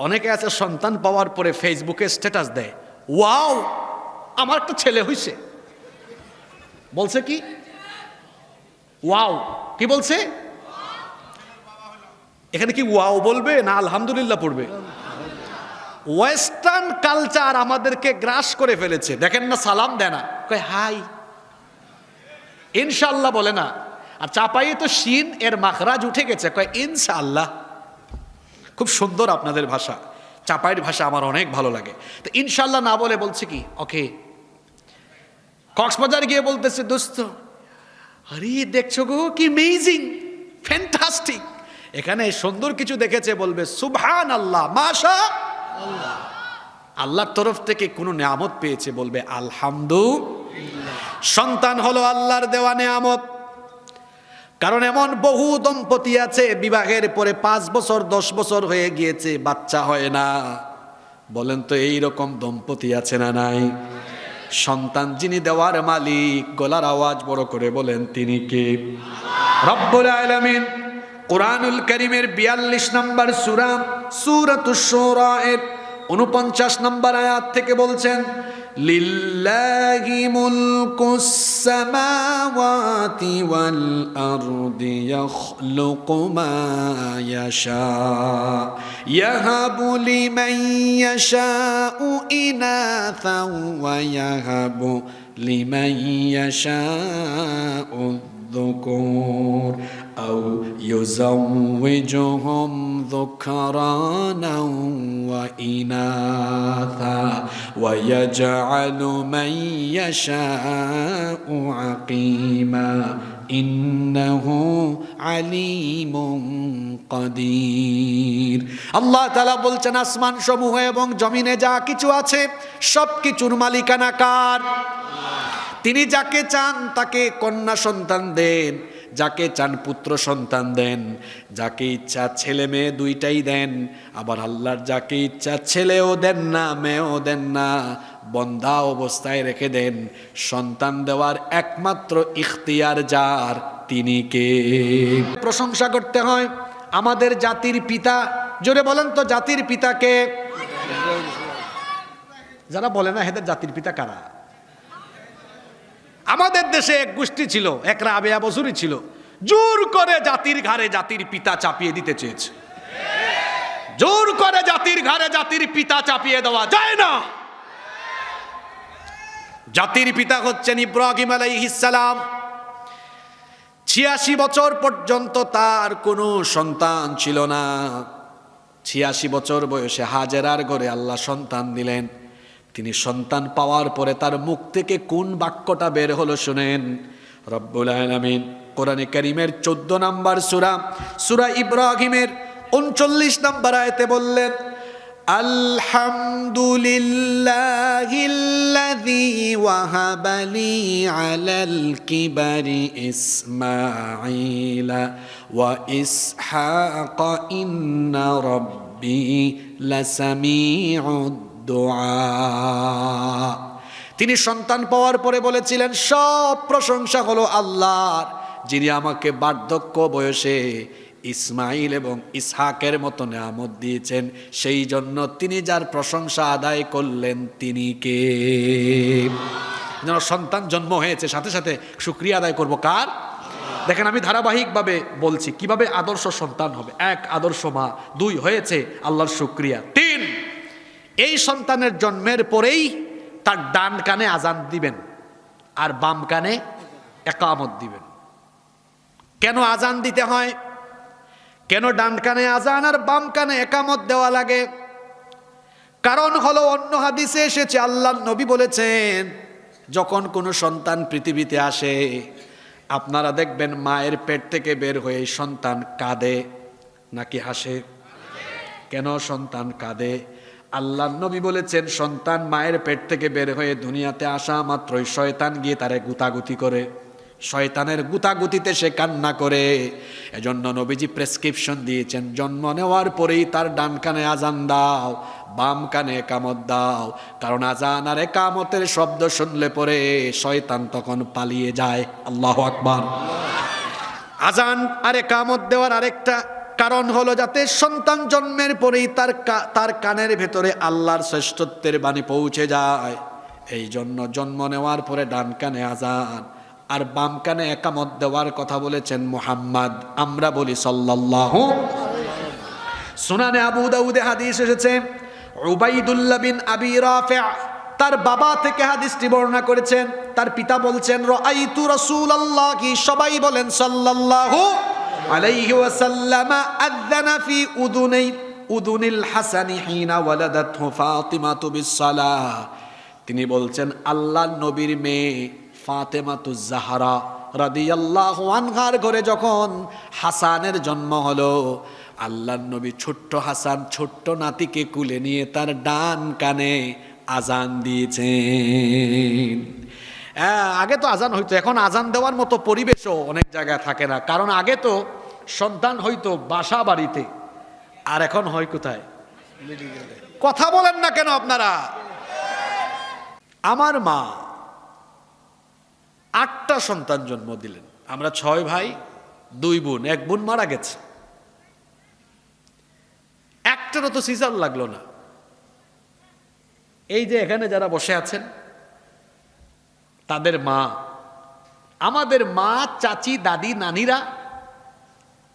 অনেকে আছে সন্তান পাওয়ার পরে ফেসবুকে স্ট্যাটাস দেয়, ওয়াও আমার একটা ছেলে হইছে। বলছে কি? ওয়াও। কি বলছে? এখানে কি ওয়াও বলবে না আলহামদুলিল্লাহ পড়বে? ওয়েস্টার্ন কালচার আমাদেরকে গ্রাস করে ফেলেছে। দেখেন না, সালাম দেয় না, কয় হাই, ইনশাআল্লাহ বলে না। আর চাপাইয়ে তো শিন এর মাখরাজ উঠে গেছে, কয় ইনশাআল্লাহ। খুব সুন্দর আপনাদের ভাষা, চাপাইয়ের ভাষা আমার অনেক ভালো লাগে। তো ইনশাআল্লাহ না বলে বলছে কি ওকে। কক্সবাজার গিয়ে বলতেছে, দোস্ত আরে দেখছো গো কি অ্যামেজিং, ফ্যান্টাস্টিক। এখানে সুন্দর কিছু দেখেছে বলবে সুবহানাল্লাহ, মাশা আল্লাহ। আল্লাহর তরফ থেকে কোনো নিয়ামত পেয়েছে বলবে আলহামদুলিল্লাহ। সন্তান হলো আল্লাহর দেওয়া নিয়ামত। কারণ এমন বহু দম্পতি আছে বিবাহের পরে 5 বছর 10 বছর হয়ে গিয়েছে, বাচ্চা হয় না। বলেন তো এই রকম দম্পতি আছে না নাই? সন্তান যিনি দেওয়ার মালিক, গলার আওয়াজ বড় করে বলেন তিনি কে? রব্বুল আলামিন কুরআনুল কারীমের 42 নম্বর সূরা সূরাতুশ শুরা এর 49 নম্বর আয়াত থেকে বলছেন, লিল্লাহি মুলকুস সামাওয়াতি ওয়াল আরদি ইয়াখলুকু মা ইয়াশা ইয়াহাবু লিমান ইয়াশাউ ইনাথা ওয়া ইয়াহাবু লিমান ইয়াশাউ الذكور أو يزوجهم ذكرانا وإناثا ويجعل من يشاء عقيما إنه عليم قدير। আল্লাহ তাআলা বলছেন আসমান সমূহ এবং জমিনে যা কিছু আছে সব কিছুর মালিকানা কার? তিনি যাকে চান তাকে কন্যা সন্তান দেন, যাকে চান পুত্র সন্তান দেন, যাকে ইচ্ছা ছেলে মেয়ে দুইটাই দেন। আবার আল্লাহর যাকে ইচ্ছা ছেলেও দেন না, মেয়েও দেন না, বন্ধা অবস্থায় রেখে দেন। সন্তান দেওয়ার একমাত্র ইখতিয়ার যার, তিনি কে? প্রশংসা করতে হয় আমাদের জাতির পিতা। জোরে বলেন তো জাতির পিতা কে? যারা বলে না এদের জাতির পিতা কারা? আমাদের দেশে এক গোষ্ঠী ছিল, এক রাবেয়া বসুরি ছিল, জোর করে জাতির ঘাড়ে জাতির পিতা চাপিয়ে দিতে চেয়েছে। জোর করে জাতির ঘাড়ে জাতির পিতা চাপিয়ে দেওয়া যায় না। জাতির পিতা হচ্ছেন ইব্রাহিম আলাইহিস সালাম। 86 বছর পর্যন্ত তার কোনো সন্তান ছিল না। 86 বছর বয়সে হাজেরার ঘরে আল্লাহ সন্তান দিলেন। তিনি সন্তান পাওয়ার পরে তার মুখ থেকে কোন বাক্যটা বের হলো শুনেন। রব্বুল আলামিন কোরআনে কারীমের 14 নম্বর সূরা সূরা ইব্রাহিমের 39 নম্বর আয়াতে বললেন, আলহামদুলিল্লাহিল্লাযী ওয়াহাবা লি আলাল কিবারি ইসমাঈলা ওয়া ইসহাক ইন্না রাব্বি লাসামিউদ দুআ। তিনি সন্তান পাওয়ার পরে বলেছিলেন সব প্রশংসা হলো আল্লাহর, যিনি আমাকে বার্ধক্য বয়সে ইসমাইল এবং ইসহাকের মতো নিয়ামত দিয়েছেন। সেই জন্য তিনি যার প্রশংসা আদায় করলেন তিনি কে? যেন সন্তান জন্ম হয়েছে সাথে সাথে শুকরিয়া আদায় করব কার? দেখেন আমি ধারাবাহিকভাবে বলছি কিভাবে আদর্শ সন্তান হবে। 1 আদর্শ মা, 2 হয়েছে আল্লাহর শুকরিয়া, 3 এই সন্তানের জন্মের পরেই তার ডান কানে আজান দিবেন আর বাম কানে একামত দিবেন। কেন আজান দিতে হয়, কেন ডান কানে আজান আর বাম কানে একামত দেওয়া লাগে? কারণ হলো অন্য হাদিসে এসেছে, আল্লাহর নবী বলেছেন যখন কোনো সন্তান পৃথিবীতে আসে আপনারা দেখবেন মায়ের পেট থেকে বের হয়ে সন্তান কাঁদে নাকি হাসে? কেন সন্তান কাঁদে? আল্লাহর নবী বলেছেন সন্তান মায়ের পেট থেকে বের হয়ে দুনিয়াতে আসা মাত্রই শয়তান গিয়ে তারে গুতাগুতি করে, শয়তানের গুতাগুতিতে সে কান্না করে। এজন্য নবীজি প্রেসক্রিপশন দিয়েছেন জন্ম নেওয়ার পরেই তার ডান কানে আজান দাও, বাম কানে একামত দাও। কারণ আজান আর একামতের শব্দ শুনলে পরে শয়তান তখন পালিয়ে যায়। আল্লাহু আকবার। আজান আর একামত দেওয়ার আরেকটা কারণ হলো যাতে সন্তান জন্মের পরেই তার কানের ভেতরে আল্লাহর শ্রেষ্ঠত্বের বাণী পৌঁছে যায়। এই জন্য জন্ম নেওয়ার পরে ডান কানে আজান আর বাম কানে একামত দেওয়ার কথা বলেছেন মুহাম্মদ। আমরা বলি সাল্লাল্লাহু। সুনানে আবু দাউদে হাদিস এসেছে, উবাইদুল্লাহ বিন আবি রাফি' তার বাবা থেকে হাদিসটি বর্ণনা করেছেন। তার পিতা বলছেন রাআইতু রাসূলুল্লাহি, সবাই বলেন সাল্লাল্লাহু আলাইহি ওয়াসাল্লাম, আযানা ফি উদুনিল হাসানি হিনা ওয়ালাদাতহু ফাতিমাতু বিসসালাহ। তিনি বলছেন আল্লাহর নবীর মেয়ে ফাতেমাতুজ জাহরা রাদিয়াল্লাহু আনহার ঘরে যখন হাসানের জন্ম হলো, আল্লাহর নবী ছোট্ট হাসান ছোট্ট নাতিকে কুলে নিয়ে তার ডান কানে আজান দিয়েছেন। আগে তো আজান হইতো, এখন আজান দেওয়ার মতো পরিবেশও অনেক জায়গায় থাকে না। কারণ আগে তো সন্তান হইতো বাসা বাড়িতে, আর এখন হয় কোথায়? কথা বলেন না কেন আপনারা? আমার মা 8টা সন্তান জন্ম দিলেন। আমরা 6 ভাই 2 বোন, 1 বোন মারা গেছে। একটারও তো সিজার লাগলো না। এই যে এখানে যারা বসে আছেন তাদের মা, আমাদের মা, চাচি, দাদি, নানিরা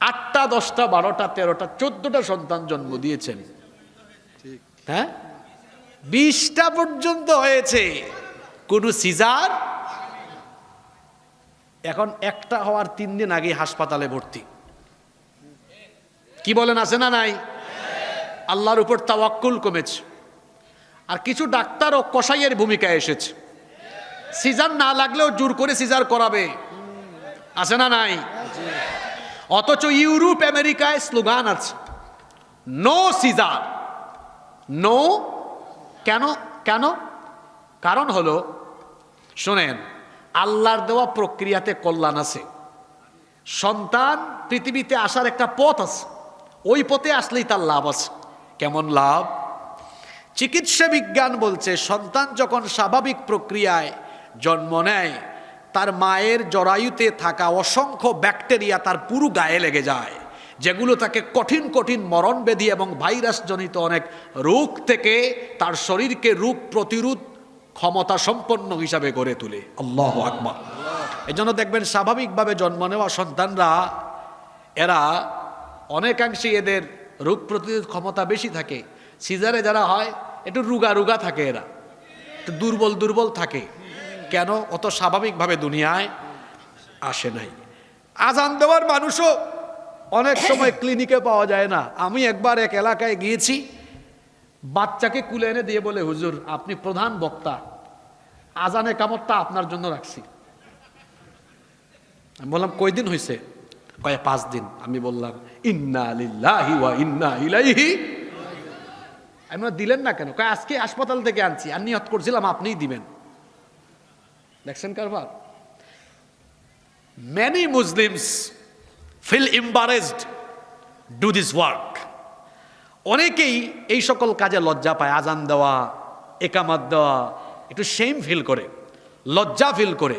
8টা 10টা 12টা 13টা 14টা সন্তান জন্ম দিয়েছেন। হ্যাঁ, 20টা পর্যন্ত হয়েছে, কোন সিজার। এখন একটা হওয়ার 3 দিন আগে হাসপাতালে ভর্তি। কি বলেন, আছে না নাই? আল্লাহর উপর তাওয়াক্কুল কমেছে। আর কিছু ডাক্তার ও কসাইয়ের ভূমিকায় এসেছে, সিজার না লাগলেও জোর করে সিজার করাবে, আছে না নাই? অথচ ইউরোপ আমেরিকায় স্লোগান আছে নো সিজার, নো। কেন? কেন? কারণ হলো, শোনেন, আল্লাহর দেওয়া প্রক্রিয়াতে কল্যাণ আছে। সন্তান পৃথিবীতে আসার একটা পথ আছে, ওই পথে আসলেই তার লাভ আছে। কেমন লাভ? চিকিৎসা বিজ্ঞান বলছে সন্তান যখন স্বাভাবিক প্রক্রিয়ায় জন্ম নেয়, তার মায়ের জরায়ুতে থাকা অসংখ্য ব্যাকটেরিয়া তার পুরো গায়ে লেগে যায়, যেগুলো তাকে কঠিন কঠিন মরণব্যাধি এবং ভাইরাসজনিত অনেক রোগ থেকে তার শরীরকে রোগ প্রতিরোধ ক্ষমতা সম্পন্ন হিসাবে গড়ে তোলে। আল্লাহু আকবার। এজন্য দেখবেন স্বাভাবিকভাবে জন্ম নেওয়া সন্তানরা, এরা অনেকাংশে এদের রোগ প্রতিরোধ ক্ষমতা বেশি থাকে। সিজারে যারা হয় একটু রুগা রুগা থাকে, এরা একটু দুর্বল দুর্বল থাকে। কেন? অত স্বাভাবিকভাবে দুনিয়ায় আসে নাই। আজান দেওয়ার মানুষও অনেক সময় ক্লিনিকে পাওয়া যায় না। আমি একবার এক এলাকায় গিয়েছি, বাচ্চাকে কুলে এনে দিয়ে বলে, হুজুর আপনি প্রধান বক্তা, আজানে কামতটা আপনার জন্য রাখছি। আমি বললাম কয়দিন হয়েছে? কয় 5 দিন। আমি বললাম ইন্না লিল্লাহি ওয়া ইন্না ইলাইহি। আমি দিলেন না কেন? কয় আজকে হাসপাতাল থেকে আনছি, আর নিয়ত করছিলাম আপনিই দিবেন। দেখছেন কারবার? Many Muslims feel embarrassed do this work. অনেকেই এই সকল কাজে লজ্জা পায়, আজান দেওয়া, একামত দেওয়া, একটু শেম ফিল করে, লজ্জা ফিল করে।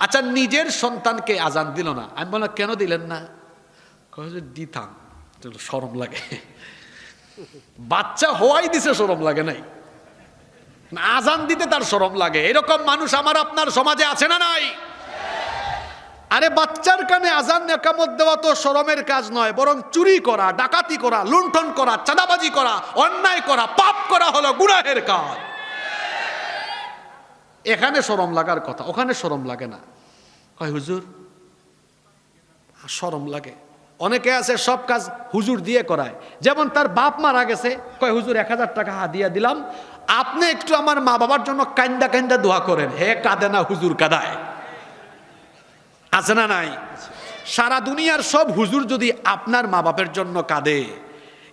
আচ্ছা, নিজের সন্তানকে আজান দিল না। আমি বললাম কেন দিলেন না? দিতাম, শরম লাগে। বাচ্চা হওয়াই দিছে, শরম লাগে নাই? আজান দিতে তার শরম লাগে। এরকম মানুষ আমার আপনার সমাজে আছে না নাই? আরে বাচ্চার কানে আজান একামত দেওয়া তো শরমের কাজ নয়, বরং চুরি করা, ডাকাতি করা, লুণ্ঠন করা, চাঁদাবাজি করা, অন্যায় করা, পাপ করা হলো গুনাহের কাজ। এখানে শরম লাগার কথা, ওখানে শরম লাগে না। কয় হুজুর শরম লাগে। অনেকে আছে সব কাজ হুজুর দিয়ে করায়, যেমন তার বাপ মারা গেছে, কয় হুজুর 1000 টাকা হাদিয়া দিলাম, আপনি একটু আমার মা বাবার জন্য কান্দা কান্দা দোয়া করেন। হে কাঁদে না, হুজুর কাঁদায়। আছে না নাই? সারা দুনিয়ার সব হুজুর যদি আপনার মা বাপের জন্য কাঁদে,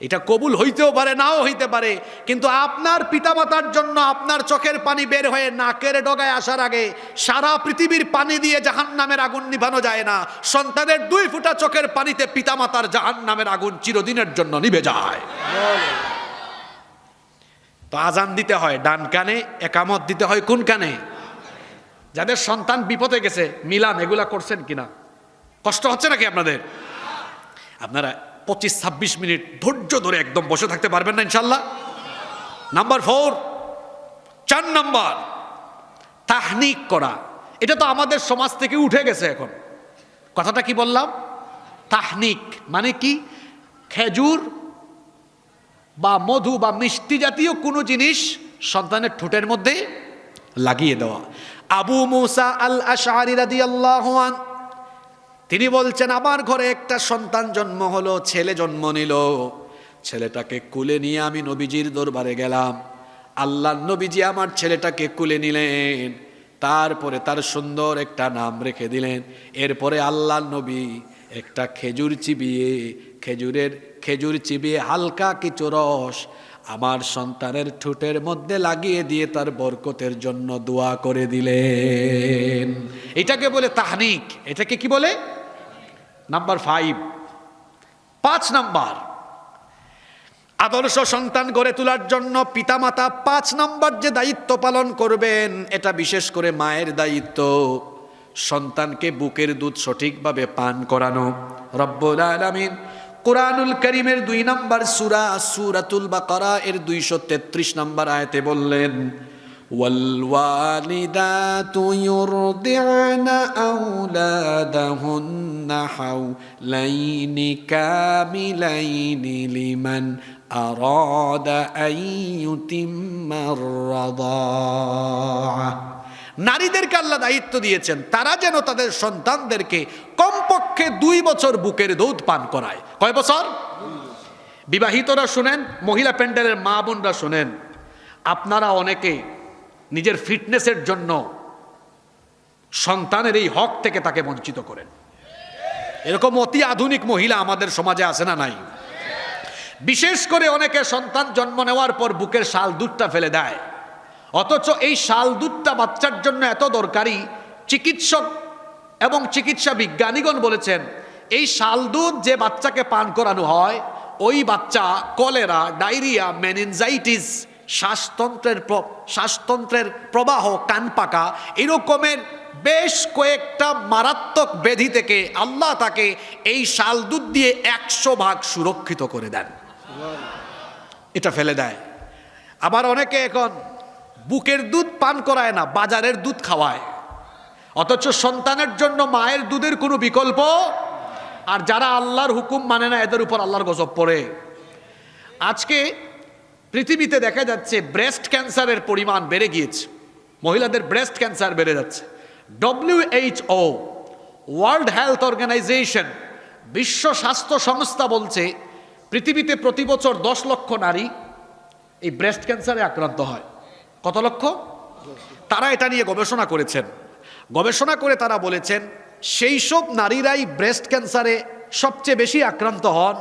এটা কবুল হইতেও পারে, নাও হইতে পারে, কিন্তু আপনার পিতামাতার জন্য আপনার চোখের পানি বের হয়ে নাকের ডগায় আসার আগে সারা পৃথিবীর পানি দিয়ে জাহান্নামের আগুন নিভানো যায় না। সন্তানের 2 ফোঁটা চোখের পানিতে পিতামাতার জাহান্নামের আগুন চিরদিনের জন্য নিভে যায়। তো আজান দিতে হয় ডান কানে, একামত দিতে হয় কোন কানে? যাদের সন্তান বিপদে গেছে মিলান এগুলা করছেন কিনা? কষ্ট হচ্ছে নাকি আপনাদের? আপনারা 25-26 মিনিট ধৈর্য ধরে একদম বসে থাকতে পারবেন না ইনশাল্লাহ? নাম্বার 4, 4 নাম্বার, তাহনিক করা। এটা তো আমাদের সমাজ থেকে উঠে গেছে এখন। কথাটা কি বললাম? তাহনিক মানে কি? খেজুর বা মধু বা মিষ্টি জাতীয় কোনো জিনিস সন্তানের ঠোঁটের মধ্যে লাগিয়ে দেওয়া। আবু মুসা আল আশআরী রাদিয়াল্লাহু আনহু তিনি বলছেন, আমার ঘরে একটা সন্তান জন্ম হলো, ছেলে জন্ম নিল। ছেলেটাকে কুলে নিয়ে আমি নবীজির দরবারে গেলাম। আল্লাহর নবীজি আমার ছেলেটাকে কুলে নিলেন, তারপরে তার সুন্দর একটা নাম রেখে দিলেন। এরপরে আল্লাহর নবী একটা খেজুর চিবিয়ে হালকা কিছু রস আমার সন্তানের ঠোঁটের মধ্যে লাগিয়ে দিয়ে তার বরকতের জন্য দোয়া করে দিলেন। এটাকে বলে তাহনিক। এটাকে কি বলে? নাম্বার 5 নাম্বার, আদর্শ সন্তান গড়ে তোলার জন্য পিতামাতা 5 নাম্বার যে দায়িত্ব পালন করবেন, এটা বিশেষ করে মায়ের দায়িত্ব। সন্তানকে বুকের দুধ সঠিকভাবে পান করানো। রব্বুল আলামিন কুরআনুল কারীমের 2 নাম্বার সূরা সূরাতুল বাকারা এর 233 নাম্বার আয়াতে বললেন, ওয়াল ওয়ালিদাতু ইউরদি'না আওলাদাহুন্না হাওলাইনি কামিলাইনি লিমান আরাদা আন ইউতিম্মার রাদাআহ। নারীদেরকে আল্লাহ দায়িত্ব দিয়েছেন তারা যেন তাদের সন্তানদেরকে কমপক্ষে 2 বছর বুকের দুধ পান করায়। কয় বছর? বিবাহিতরা শুনেন, মহিলা প্যান্ডেলের মা বোনরা শুনেন, আপনারা অনেকে নিজের ফিটনেসের জন্য সন্তানের এই হক থেকে তাকে বঞ্চিত করেন। এরকম অতি আধুনিক মহিলা আমাদের সমাজে আছে না নাই? বিশেষ করে অনেকে সন্তান জন্ম নেওয়ার পর বুকের শাল দুধটা ফেলে দেয়, অথচ এই শাল দুধটা বাচ্চার জন্য এত দরকারি। চিকিৎসক এবং চিকিৎসা বিজ্ঞানীগণ বলেছেন, এই শাল দুধ যে বাচ্চাকে পান করানো হয়, ওই বাচ্চা কলেরা, ডায়রিয়া, মেনিনজাইটিস, শ্বাসতন্ত্রের প্রবাহ, কান পাকা, এরকমের বেশ কয়েকটা মারাত্মক ব্যাধি থেকে আল্লাহ তাকে এই শাল দুধ দিয়ে 100 ভাগ সুরক্ষিত করে দেন। এটা ফেলে দেয়। আবার অনেকে এখন বুকের দুধ পান করায় না, বাজারের দুধ খাওয়ায়, অথচ সন্তানের জন্য মায়ের দুধের কোনো বিকল্প। আর যারা আল্লাহর হুকুম মানে না, এদের উপর আল্লাহর গজব পড়ে। আজকে পৃথিবীতে দেখা যাচ্ছে ব্রেস্ট ক্যান্সারের পরিমাণ বেড়ে গিয়েছে, মহিলাদের ব্রেস্ট ক্যান্সার বেড়ে যাচ্ছে। WHO, ওয়ার্ল্ড হেলথ অর্গানাইজেশন, বিশ্ব স্বাস্থ্য সংস্থা বলছে পৃথিবীতে প্রতি বছর 10 লক্ষ নারী এই ব্রেস্ট ক্যান্সারে আক্রান্ত হয়। কত লক্ষ? তারা এটা নিয়ে গবেষণা করেছেন। গবেষণা করে তারা বলেছেন সেই সব নারীরাই ব্রেস্ট ক্যান্সারে সবচেয়ে বেশি আক্রান্ত হন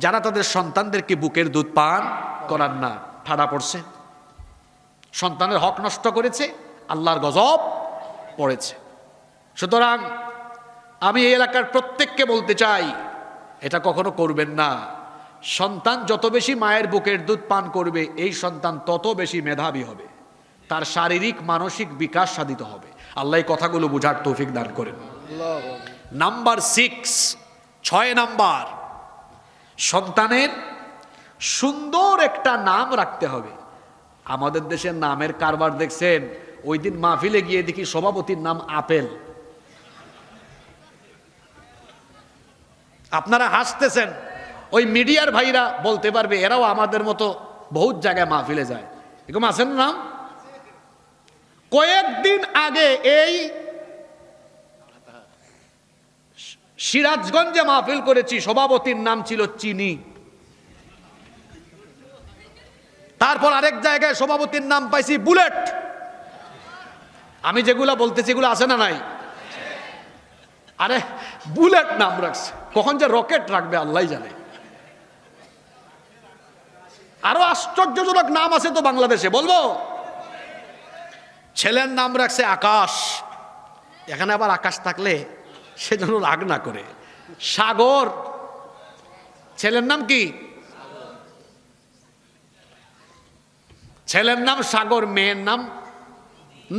যারা তাদের সন্তানদেরকে বুকের দুধ পান করান না। ঠাডা পড়ছে, সন্তানের হক নষ্ট করেছে, আল্লাহর গজব পড়েছে। সুতরাং আমি এই এলাকার প্রত্যেককে বলতে চাই, এটা কখনো করবেন না। সন্তান যত বেশি মায়ের বুকের দুধ পান করবে, এই সন্তান তত বেশি মেধাবী হবে, তার শারীরিক মানসিক বিকাশ সাধিত হবে। আল্লাহ এই কথাগুলো বুঝার তৌফিক দান করেন। নাম্বার 6 নাম্বার, সন্তানের সুন্দর একটা নাম রাখতে হবে। আমাদের দেশের নামের কারবার দেখছেন, ওই দিন মাহফিলে গিয়ে দেখি সভাপতির নাম আপেল। আপনারা হাসতেছেন, ওই মিডিয়ার ভাইরা বলতে পারবে, এরাও আমাদের মতো বহুত জায়গায় মাহফিলে যায়, এরকম আছেন না? কয়েকদিন আগে এই সিরাজগঞ্জে মাহফিল করেছি, সভাপতির নাম ছিল চিনি। তারপর আরেক জায়গায় সভাপতির নাম পাইছি বুলেট। আমি যেগুলা বলতেছি এগুলো আছে না নাই? আরে বুলেট নাম রাখছে, কখন যে রকেট রাখবে আল্লাহ জানে। আরো আশ্চর্যজনক নাম আছে তো বাংলাদেশে, বলবো? ছেলের নাম রাখছে আকাশ। এখানে আবার আকাশ থাকলে সে যেন রাগ না করে। সাগর, ছেলের নাম কি? ছেলের নাম সাগর, মেয়ের নাম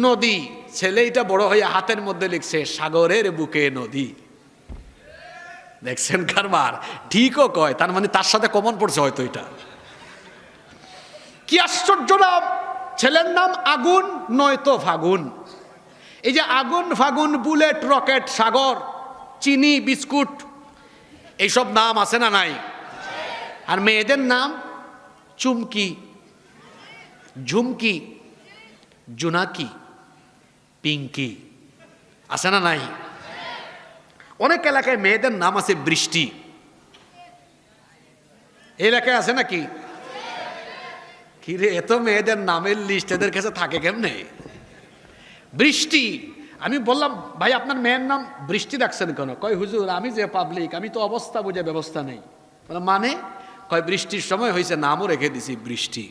নদী। ছেলে এটা বড় হয়ে হাতের মধ্যে লিখছে সাগরের বুকে নদী। দেখছেন কারবার? ঠিকও কয়, তার মানে তার সাথে কমন পড়ছে হয়তো এটা। কি আশ্চর্য নাম! ছেলের নাম আগুন নয়তো ফাগুন। এই যে আগুন, ফাগুন, বুলেট, রকেট, সাগর, চিনি, বিস্কুট, এইসব নাম আছে না নাই? আর মেয়েদের নাম চুমকি, ঝুমকি, জোনাকি, পিঙ্কি, আছে না নাই? অনেক এলাকায় মেয়েদের নাম আছে বৃষ্টি। এই এলাকায় আছে নাকি? কি রে, এত মেয়েদের নামের লিস্ট এদের কাছে থাকে কেমনে? বৃষ্টি। আমি বললাম, ভাই আপনার মেয়ের নাম বৃষ্টি রাখছেন কেন? কয় হুজুর আমি যে পাবলিক, আমি তো অবস্থা বুঝে ব্যবস্থা নেই। মানে? কয় বৃষ্টির সময় হয়েছে, নামও রেখে দিছি বৃষ্টি।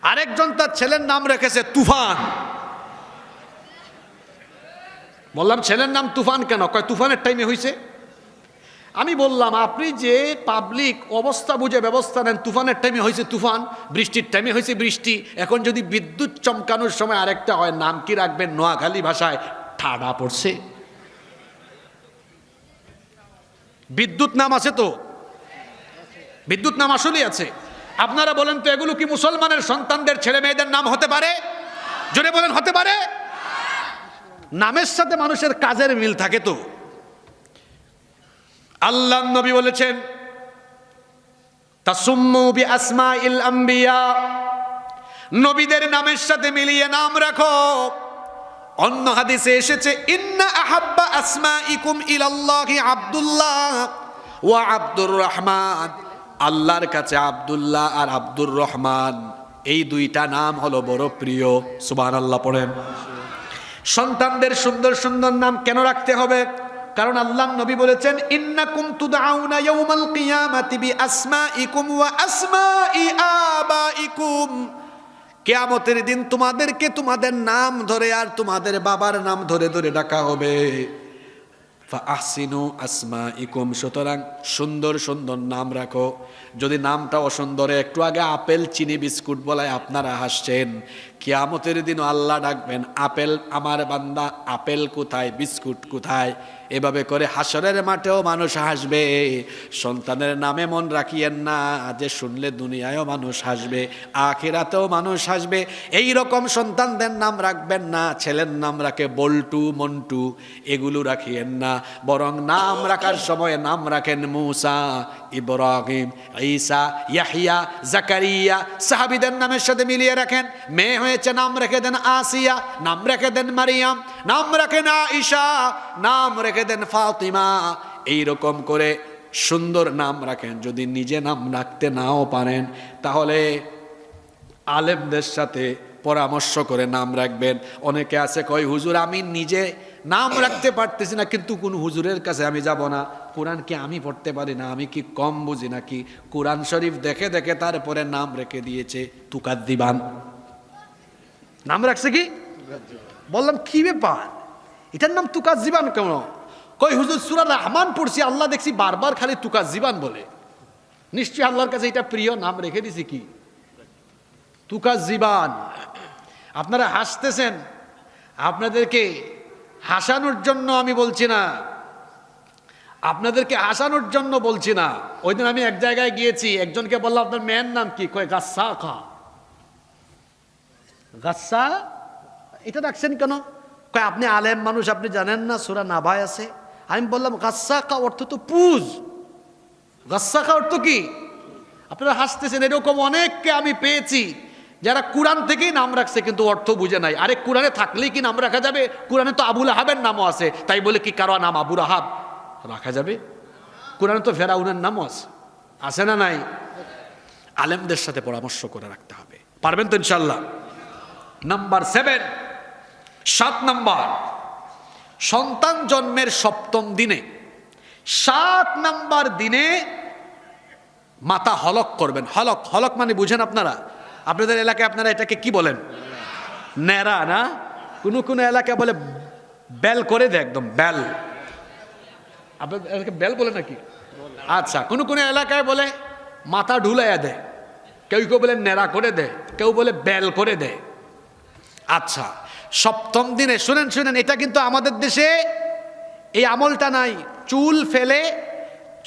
আরেকজন তার ছেলের নাম রেখেছে তুফান। বললাম ছেলের নাম তুফান কেন? কয় তুফানের টাইমে হয়েছে। আমি বললাম আপনি যে পাবলিক, অবস্থা বুঝে ব্যবস্থা নেন, তুফানের টাইমে হয়েছে তুফান, বৃষ্টির টাইমে হয়েছে বৃষ্টি। এখন যদি বিদ্যুৎ চমকানোর সময় আরেকটা হয়, নাম কি রাখবেন? নোয়াখালী ভাষায় ঠাডা পড়ছে। বিদ্যুৎ নাম আছে তো, বিদ্যুৎ নাম আসলেই আছে। আপনারা বলেন তো, এগুলো কি মুসলমানের সন্তানদের ছেলে মেয়েদের নাম হতে পারে? জোরে বলেন, হতে পারে? নামের সাথে মানুষের কাজের মিল থাকে তো। আল্লাহ নবী বলেছেন তাসুম্মু বিআসমাইল আম্বিয়া, নবীদের নামের সাথে মিলিয়ে নাম রাখো। অন্য হাদিসে এসেছে ইন্না আহাব্বা আসমাইকুম ইলাল্লাহি আব্দুল্লাহ ওয়া আব্দুর রহমান, আল্লাহর কাছে আব্দুল্লাহ আর আব্দুর রহমান এই দুইটা নাম হলো বড় প্রিয়। সুবহানাল্লাহ পড়েন। সন্তানদের সুন্দর সুন্দর নাম কেন রাখতে হবে? কারণ আল্লাহর নবী বলেছেন ইন্নাকুম তুদআউনা ইয়াউমাল কিয়ামাতি বিআসমাইকুম ওয়া আসমাই আবাইকুম, কিয়ামতের দিন তোমাদেরকে তোমাদের নাম ধরে আর তোমাদের বাবার নাম ধরে ধরে ডাকা হবে। ফাআহসিনু আসমাইকুম, সুতরাং সুন্দর সুন্দর নাম রাখো। যদি নামটা অসুন্দর, একটু আগে আপেল চিনি বিস্কুট বলায় আপনারা হাসছেন, কিয়ামতের দিনও আল্লাহ ডাকবেন আপেল আমার বান্দা, আপেল কোথায়, বিস্কুট কোথায়? এভাবে করে হাসরের মাঠেও মানুষ হাসবে। সন্তানের নামে মন রাখিয়েন না যে শুনলে দুনিয়ায়ও মানুষ হাসবে, আখিরাতেও মানুষ হাসবে। এই রকম সন্তানদের নাম রাখবেন না। ছেলের নাম রাখে বল্টু, মন্টু, এগুলো রাখিয়েন না। বরং নাম রাখার সময় নাম রাখেন মুসা, ইব্রাহিম, ঈসা, ইয়াহিয়া, জাকারিয়া। সাহাবীদের নামের সাথে মিলিয়ে রাখেন। মেয়ে হয়েছে, নাম রেখে দেন আসিয়া, নাম রেখে দেন মারিয়াম, নাম রাখেন আয়েশা, নাম রেখে দেন ফাতিমা। এইরকম করে সুন্দর নাম রাখেন। যদি নিজে নাম রাখতে নাও পারেন, তাহলে আলেমদের সাথে পরামর্শ করে নাম রাখবেন। অনেকে আছে কয় হুজুর আমি নিজে নাম রাখতে পারতেছি না, কিন্তু কোন হুজুরের কাছে আমি যাব না। কোরআন কি আমি পড়তে পারি না? আমি কি কম বুঝি নাকি? কোরআন শরীফ দেখে দেখে তারপরে নাম রেখে দিয়েছে তুকাদ্দিবান। নাম রাখছে কি? বললাম কি ব্যাপার, এটার নাম তুকাজ্জিবান কেন? কই হুজুর সূরা রহমান পড়ছি, আল্লাহ দেখছি বারবার খালি তুকাজ্জিবান বলে। নিশ্চয়ই আল্লাহর কাছে এটা প্রিয়, নাম রেখে দিছি কি তুকাজ্জিবান। আপনারা হাসতেছেন, আপনাদেরকে হাসানোর জন্য আমি বলছি না, আপনাদেরকে হাসানোর জন্য বলছি না। ওই দিন আমি এক জায়গায় গিয়েছি, একজনকে বললাম আপনার মেয়ের নাম কি? কয় গাচ্ছা খা। গাচ্ছা এটা রাখছেন কেন? কয় আপনি আলেম মানুষ, আপনি জানেন না সূরা নাবায় আছে, আমি বললাম গাস্সাকা অর্থ তো পুজ, গাস্সাকা অর্থ কি? আপনারা হাসতেছেন, এরকম অনেককে আমি পেয়েছি যারা কোরআন থেকেই নাম রাখছে কিন্তু অর্থ বুঝে নাই। আরে কোরআনে থাকলেই কি নাম রাখা যাবে? কোরআনে তো আবুল আহাবের নামও আছে, তাই বলে কি কারো নাম আবুল আহাব রাখা যাবে? কোরআনে তো ফেরাউনের নামও আছে, আছে না নাই? আলেমদের সাথে পরামর্শ করে রাখতে হবে। পারবেন তো ইনশাল্লাহ? নাম্বার 7, 7 নাম্বার, সন্তান জন্মের 7ম দিনে, 7 নাম্বার দিনে মাথা হলক করবেন। হলক, হলক মানে বুঝেন আপনারা? আপনাদের এলাকায় আপনারা এটাকে কি বলেন? ন্যাড়া না? কোনো এলাকায় বলে বেল করে দেয়, একদম বেল। আপনাদের এলাকায় বেল বলে নাকি? আচ্ছা, কোনো এলাকায় বলে মাথা ঢুলাইয়া দেয়, কেউ কেউ বলে ন্যাড়া করে দেয়, কেউ বলে বেল করে দেয়। আচ্ছা, 7ম দিনে শুনেন, এটা কিন্তু আমাদের দেশে এই আমলটা নাই। চুল ফেলে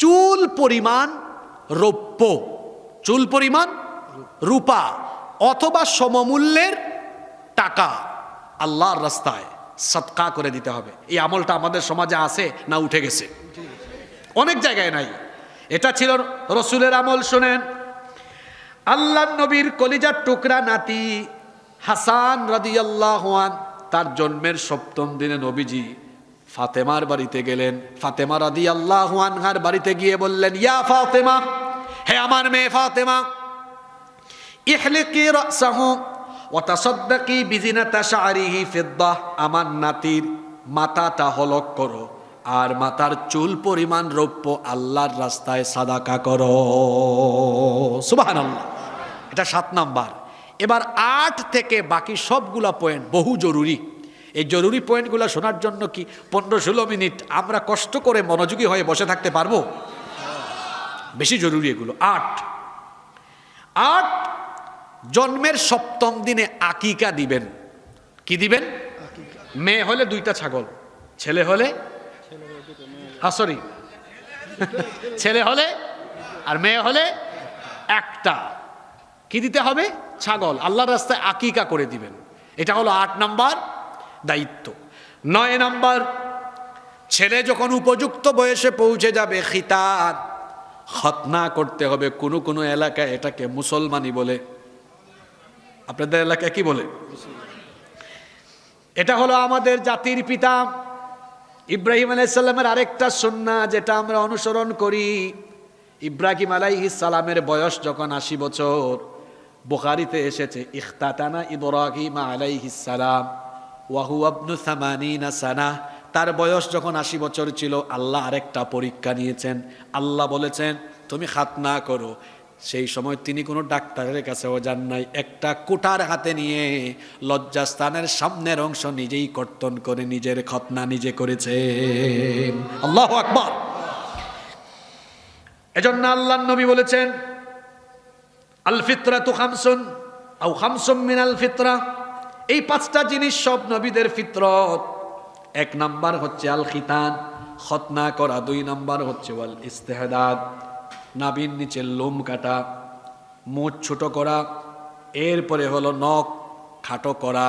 চুল পরিমাণ রৌপ্য, চুল পরিমাণ রূপা অথবা সমমূল্যের টাকা আল্লাহর রাস্তায় সদকা করে দিতে হবে। এই আমলটা আমাদের সমাজে আছে না উঠে গেছে? অনেক জায়গায় নাই। এটা ছিল রসুলের আমল। শোনেন, আল্লাহ নবীর কলিজার টুকরা নাতি হাসান রাদিয়াল্লাহু আনহু, তার জন্মের 7ম দিনে নবীজি ফাতেমার বাড়িতে গেলেন। ফাতেমা রাদিয়াল্লাহু আনহার বাড়িতে গিয়ে বললেন, ইয়া ফাতেমা, হে আমার মেয়ে ফাতেমা, ইহলিকি রাসাহু ওয়া তাসাদ্দাকি বিজিনাতা শা'রিহি ফিদ্দাহ, আমার নাতির মাথাটা হলক করো আর মাথার চুল পরিমাণ রৌপ্য আল্লাহর রাস্তায় সাদাকা করো। সুবহানাল্লাহ। এটা 7 নাম্বার। এবার 8 থেকে বাকি সবগুলা পয়েন্ট বহু জরুরি। এই জরুরি পয়েন্টগুলো শোনার জন্য কি 15-16 মিনিট আমরা কষ্ট করে মনোযোগী হয়ে বসে থাকতে পারবো? বেশি জরুরি এগুলো। 8 জন্মের 7ম দিনে আকিকা দিবেন। কি দিবেন? মেয়ে হলে 2টা ছাগল, ছেলে হলে সরি ছেলে হলে আর মেয়ে হলে 1টা। কি দিতে হবে? ছাগল। আল্লাহর রাস্তায় আকিকা করে দিবেন। এটা হলো 8 নাম্বার দায়িত্ব। 9 নাম্বার, ছেলে যখন উপযুক্ত বয়সে পৌঁছে যাবে, খিতান, খতনা করতে হবে। কোনো এলাকায় এটাকে মুসলমানি বলে, আপনাদের এলাকায় কি বলে? এটা হলো আমাদের জাতির পিতা ইব্রাহিম আলাইহিস সালামের আরেকটা সুন্নাহ যেটা আমরা অনুসরণ করি। ইব্রাহিম আলাইহিস সালামের বয়স যখন 80 বছর, বুখারীতে এসেছে, ইখতাতানা ইব্রাহিম আলাইহিস সালাম ওয়া হুয়া ইবনু 80 সানা। তার বয়স যখন 80 বছর ছিল, আল্লাহ আরেকটা পরীক্ষা নিয়েছেন। আল্লাহ বলেছেন তুমি খাতনা করো। সেই সময় তিনি কোনো ডাক্তারের কাছেও যান নাই, একটা কোটার হাতে নিয়ে লজ্জাস্থানের সামনের অংশ নিজেই কর্তন করে নিজের খতনা নিজে করেছেন। আল্লাহু আকবার। এজন্য আল্লাহর নবী বলেছেন, আল ফিতরাতু খামসুন আও খামসুম মিনাল ফিতরা। এই 5টা জিনিস সব নবীদের ফিতরত। 1 নাম্বার হচ্ছে আল খিতান, খতনা করা। 2 নাম্বার হচ্ছে ওয়াল ইস্তেহদাদ, নাভির নিচে লোম কাটা, মুখ ছোট করা। এরপরে হলো নখ খাটো করা,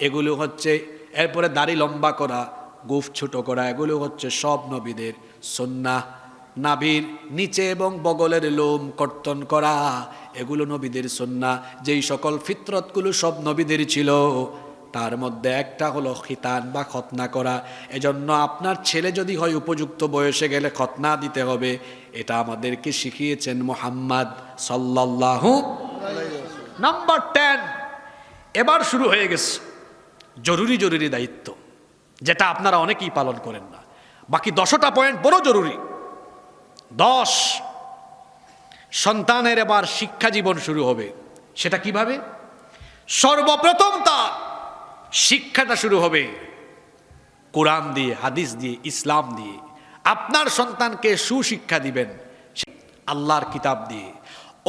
এগুলো হচ্ছে। এরপরে দাড়ি লম্বা করা, গোঁফ ছোট করা, এগুলো হচ্ছে সব নবীদের সুন্নাহ। নাভির নিচে এবং বগলের লোম কর্তন করা, এগুলো নবীদের সুন্নাহ। যেই সকল ফিতরতগুলো সব নবীদের ছিল, তার মধ্যে একটা হলো খিতান বা খতনা করা। এজন্য আপনার ছেলে যদি হয় উপযুক্ত বয়সে গেলে খতনা দিতে হবে। এটা আমাদেরকে শিখিয়েছেন মুহাম্মদ সাল্লাল্লাহু আলাইহি ওয়াসাল্লাম। নাম্বার 10, এবার শুরু হয়ে গেছে জরুরি দায়িত্ব, যেটা আপনারা অনেকেই পালন করেন না। বাকি 10টা পয়েন্ট বড় জরুরি। 10, সন্তানের এবার শিক্ষা জীবন শুরু হবে। সেটা কিভাবে? সর্বপ্রথম তার শিক্ষাটা শুরু হবে কোরআন দিয়ে, হাদিস দিয়ে, ইসলাম দিয়ে। আপনার সন্তানকে সুশিক্ষা দিবেন আল্লাহর কিতাব দিয়ে।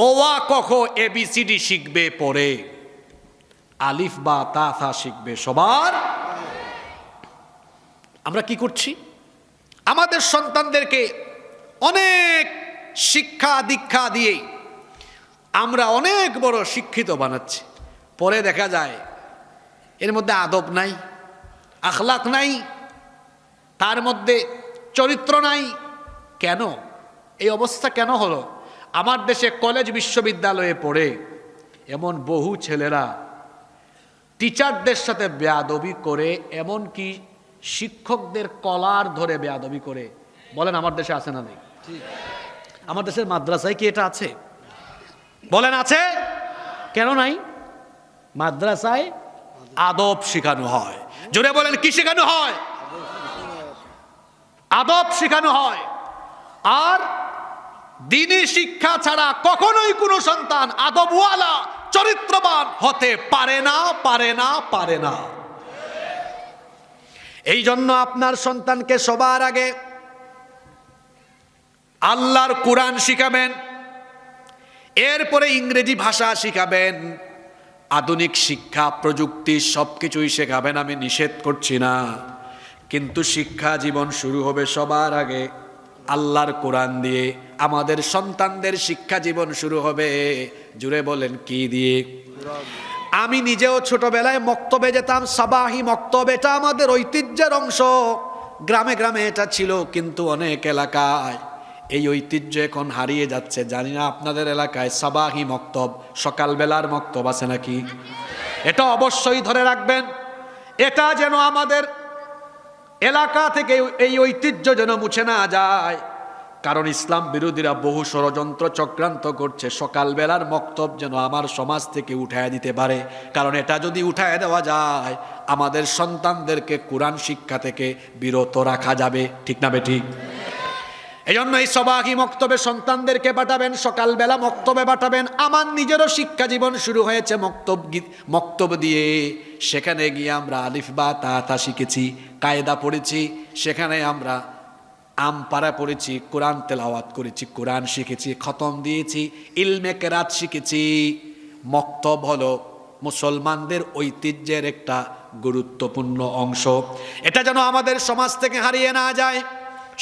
ওয়া কখ ABCD শিখবে পরে, আলিফ বা তা থা শিখবে সবার। আমরা কি করছি? আমাদের সন্তানদেরকে অনেক শিক্ষা দীক্ষা দিয়ে আমরা অনেক বড় শিক্ষিত বানাচ্ছি। পরে দেখা যায় এর মধ্যে আদব নাই, আখলাক নাই, তার মধ্যে চরিত্র নাই। কেন এই অবস্থা কেন হলো? আমার দেশে কলেজ বিশ্ববিদ্যালয়ে পড়ে এমন বহু ছেলেরা টিচারদের সাথে বেয়াদবি করে, এমন কি শিক্ষকদের কলার ধরে বেয়াদবি করে। বলেন আমার দেশে আছে না নেই? আমার দেশের মাদ্রাসায় কি এটা আছে? বলেন আছে? কেন নাই? মাদ্রাসায় আদব শেখানো হয়। জোরে বলেন কি শেখানো হয়? আদব শেখানো হয়। আর দ্বীনি শিক্ষা ছাড়া কখনোই কোনো সন্তান আদবওয়ালা চরিত্রবান হতে পারে না, পারে না, পারে না। এই জন্য আপনার সন্তানকে সবার আগে আল্লাহর কোরআন শিখাবেন, এরপরে ইংরেজি ভাষা শিখাবেন, আধুনিক শিক্ষা প্রযুক্তি সবকিছুই শেখাবেন, আমি নিষেধ করছি না। কিন্তু শিক্ষা জীবন শুরু হবে সবার আগে আল্লাহর কোরআন দিয়ে। আমাদের সন্তানদের শিক্ষা জীবন শুরু হবে, জুড়ে বলেন কি দিয়ে? আমি নিজেও ছোটবেলায় মক্তবে যেতাম, সাবাহি মক্তব, এটা আমাদের ঐতিহ্যের অংশ। গ্রামে গ্রামে এটা ছিল, কিন্তু অনেক এলাকায় এই ঐতিহ্য এখন হারিয়ে যাচ্ছে। জানি না আপনাদের এলাকায় সাবাহি মক্তব, সকালবেলার মক্তব আছে নাকি? এটা অবশ্যই ধরে রাখবেন। এটা যেন আমাদের এলাকা থেকে এই ঐতিহ্য যেন মুছে না যায়, কারণ ইসলাম বিরোধীরা বহু ষড়যন্ত্র চক্রান্ত করছে সকালবেলার মক্তব যেন আমার সমাজ থেকে উঠায় দিতে পারে। কারণ এটা যদি উঠায় দেওয়া যায়, আমাদের সন্তানদেরকে কোরআন শিক্ষা থেকে বিরত রাখা যাবে। ঠিক না বেঠিক? এই জন্য এই সবাহি মক্তবে সন্তানদেরকে পাঠাবেন, সকালবেলা মক্তবে পাঠাবেন। আমার নিজেরও শিক্ষা জীবন শুরু হয়েছে মক্তব দিয়ে। সেখানে গিয়ে আমরা আলিফ বা তা শিখেছি, কায়দা পড়েছি, সেখানে আমরা আমপারা পড়েছি, কোরআন তেলাওয়াত করেছি, কোরআন শিখেছি, খতম দিয়েছি, ইলমে কেরাত শিখেছি। মক্তব হলো মুসলমানদের ঐতিহ্যের একটা গুরুত্বপূর্ণ অংশ। এটা যেন আমাদের সমাজ থেকে হারিয়ে না যায়।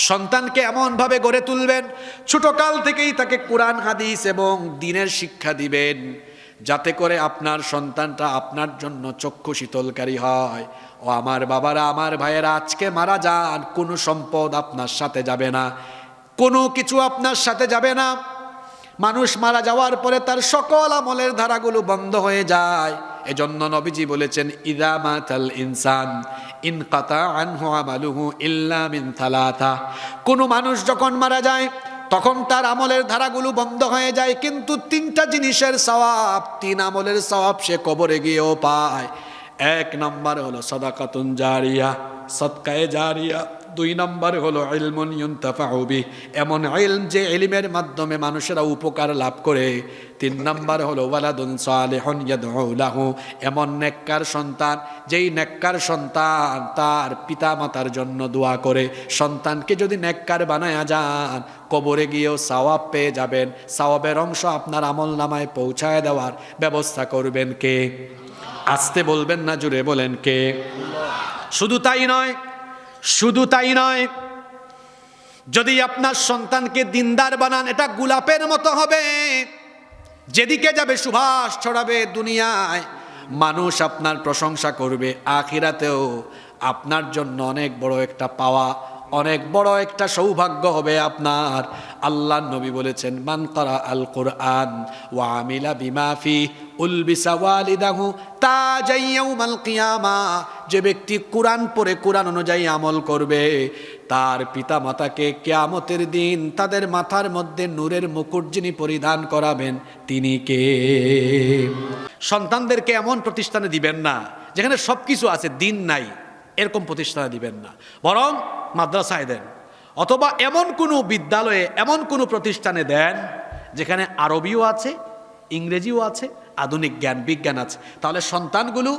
সন্তানকে এমনভাবে গড়ে তুলবেন, ছোটকাল থেকেই তাকে কোরআন হাদিস এবং দ্বীনের শিক্ষা দিবেন, যাতে করে আপনার সন্তানটা আপনার জন্য চক্ষু শীতলকারী হয়। ও আমার বাবারা, আমার ভাইয়েরা, আজকে মারা যান, কোনো সম্পদ আপনার সাথে যাবে না, কোনো কিছু আপনার সাথে যাবে না। মানুষ মারা যাওয়ার পরে তার সকল আমলের ধারাগুলো বন্ধ হয়ে যায়। এজন্য নবীজি বলেছেন, ইদা মাতাল ইনসান ইনকাতা আনহু আমালুহু ইল্লা মিন থালাথা। কোনো মানুষ যখন মারা যায় তখন তার আমলের ধারাগুলো বন্ধ হয়ে যায়, কিন্তু তিনটা জিনিসের সওয়াব, তিন আমলের সওয়াব সে কবরে গিয়েও পায়। এক নম্বর হলো সাদাকাতুন জারিয়া, সদকায়ে জারিয়া। দুই নম্বর হলো ইলমুন ইউনতাফাউ বিহি, এমন ইলম যে ইলমের মাধ্যমে মানুষেরা উপকার লাভ করে। তিন নম্বর হলো ওয়ালাদুন সালিহুন ইয়াদউ লাহু, এমন নেককার সন্তান, যেই নেককার সন্তান তার পিতামাতার জন্য দোয়া করে। সন্তানকে যদি নেককার বানায়া যান, কবরে গিয়েও সওয়াব পেয়ে যাবেন। সওয়াবের অংশ আপনার আমলনামায় পৌঁছায় দেওয়ার ব্যবস্থা করবেন কে? আসতে বলবেন না, জুড়ে বলেন কে? শুধু তাই নয়, শুধু তাই নয়, যদি আপনার সন্তানকে দিনদার বানান, এটা গোলাপের মতো হবে, যেদিকে যাবে সুবাস ছড়াবে। দুনিয়ায় মানুষ আপনার প্রশংসা করবে, আখিরাতেও আপনার জন্য অনেক বড় একটা পাওয়া, অনেক বড় একটা সৌভাগ্য হবে আপনার। আল্লাহ নবী বলেছেন, মান কারা আল কোরআন ওয়া আমিলা বিমা ফি উলবিসা ওয়ালিদাহু তাজাই ইয়াউমাল কিয়ামা। যে ব্যক্তি কোরআন পড়ে কোরআন অনুযায়ী আমল করবে, তার পিতা মাতাকে কিয়ামতের দিন তাদের মাথার মধ্যে নূরের মুকুট যিনি পরিধান করাবেন, তিনি কে? সন্তানদেরকে এমন প্রতিষ্ঠানে দিবেন না যেখানে সবকিছু আছে, দিন নাই, এরকম প্রতিষ্ঠানে দিবেন না, বরং মাদ্রাসায় দেন, অথবা এমন কোনো বিদ্যালয়ে, এমন কোনো প্রতিষ্ঠানে দেন যেখানে আরবিও আছে, ইংরেজিও আছে, আধুনিক জ্ঞান বিজ্ঞান আছে। তাহলে সন্তানগুলো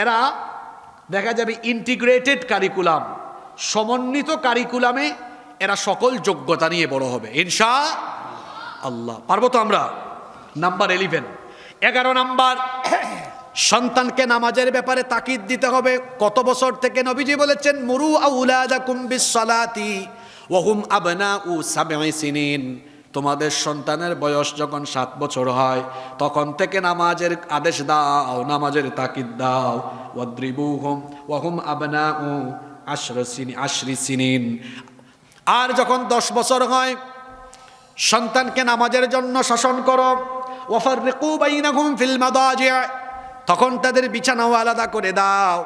এরা দেখা যাবে ইন্টিগ্রেটেড কারিকুলাম, সমন্বিত কারিকুলামে এরা সকল যোগ্যতা নিয়ে বড় হবে ইনশাআল্লাহ। পারবো তো আমরা? নাম্বার 11 নাম্বার, সন্তানকে নামাজের ব্যাপারে তাকিদ দিতে হবে। কত বছর থেকে? নবীজি বলেছেন, মুরু আউলাদাকুম বিসসালাতি ওয়া হুম আবনাউ সাবঈ সিনিন। তোমাদের সন্তানের বয়স যখন 7 বছর হয়, তখন থেকে নামাজের আদেশ দাও, নামাজের তাকিদ দাও। ওয়াদ্রিবুহুম ওয়া হুম আবনাউ আশরি সিনিন। আর যখন 10 বছর হয় সন্তানকে নামাজের জন্য শাসন করো, ওয়াফাররিকু বাইনাহুম ফিল মাদাজি', তখন তাদের বিছানাও আলাদা করে দাও।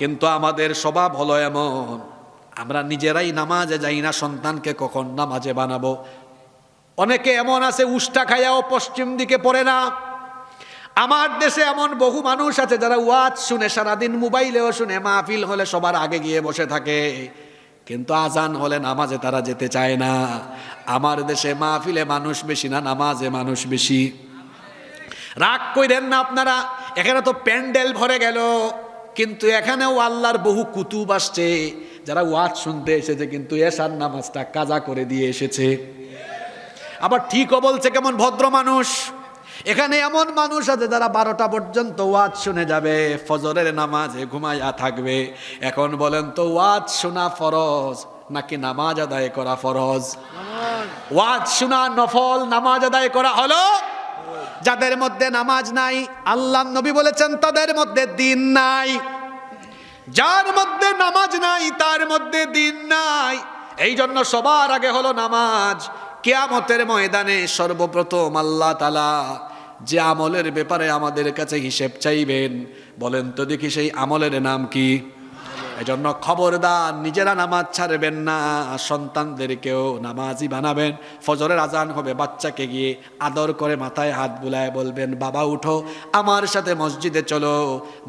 কিন্তু আমাদের স্বভাব হলো এমন, আমরা নিজেরাই নামাজে যাই না, সন্তানকে কখন নামাজে বানাবো। অনেকে এমন আছে উষ্টা খাইয়াও পশ্চিম দিকে পড়ে না। আমার দেশে এমন বহু মানুষ আছে যারা ওয়াজ শুনে, সারাদিন মোবাইলেও শুনে, মাহফিল হলে সবার আগে গিয়ে বসে থাকে, কিন্তু আজান হলে নামাজে তারা যেতে চায় না। আমার দেশে মাহফিলে মানুষ বেশি না, নামাজে মানুষ বেশি। রাগ কইরেন না আপনারা, এখানে তো প্যান্ডেল ভরে গেল, কিন্তু এখানেও আল্লাহর বহু কুতুব আসছে যারা ওয়াজ শুনতে এসেছে, কিন্তু এশার নামাজটা কাজা করে দিয়ে এসেছে। আবার ঠিকও বলছে কেমন ভদ্র মানুষ। এখানে এমন মানুষ আছে যারা 12টা পর্যন্ত ওয়াজ শুনে যাবে, ফজরের নামাজে ঘুমাইয়া থাকবে। এখন বলেন তো, ওয়াজ শোনা ফরজ নাকি নামাজ আদায় করা ফরজ? ওয়াজ শোনা নফল, নামাজ আদায় করা হলো। যাদের মধ্যে নামাজ নাই, আল্লাহর নবী বলেছেন তাদের মধ্যে দিন নাই। যার মধ্যে নামাজ নাই তার মধ্যে দিন নাই। এই জন্য সবার আগে হলো নামাজ। কিয়ামতের ময়দানে সর্বপ্রথম আল্লাহ তাআলা যে আমলের ব্যাপারে আমাদের কাছে হিসেব চাইবেন, বলেন তো দেখি সেই আমলের নাম কি? এজন্য খবরদার নিজেরা নামাজ ছাড়বেন না, সন্তানদেরকেও নামাজি বানাবেন। ফজরের আজান হবে, বাচ্চাকে গিয়ে আদর করে মাথায় হাত বুলায় বলবেন, বাবা উঠো, আমার সাথে মসজিদে চলো।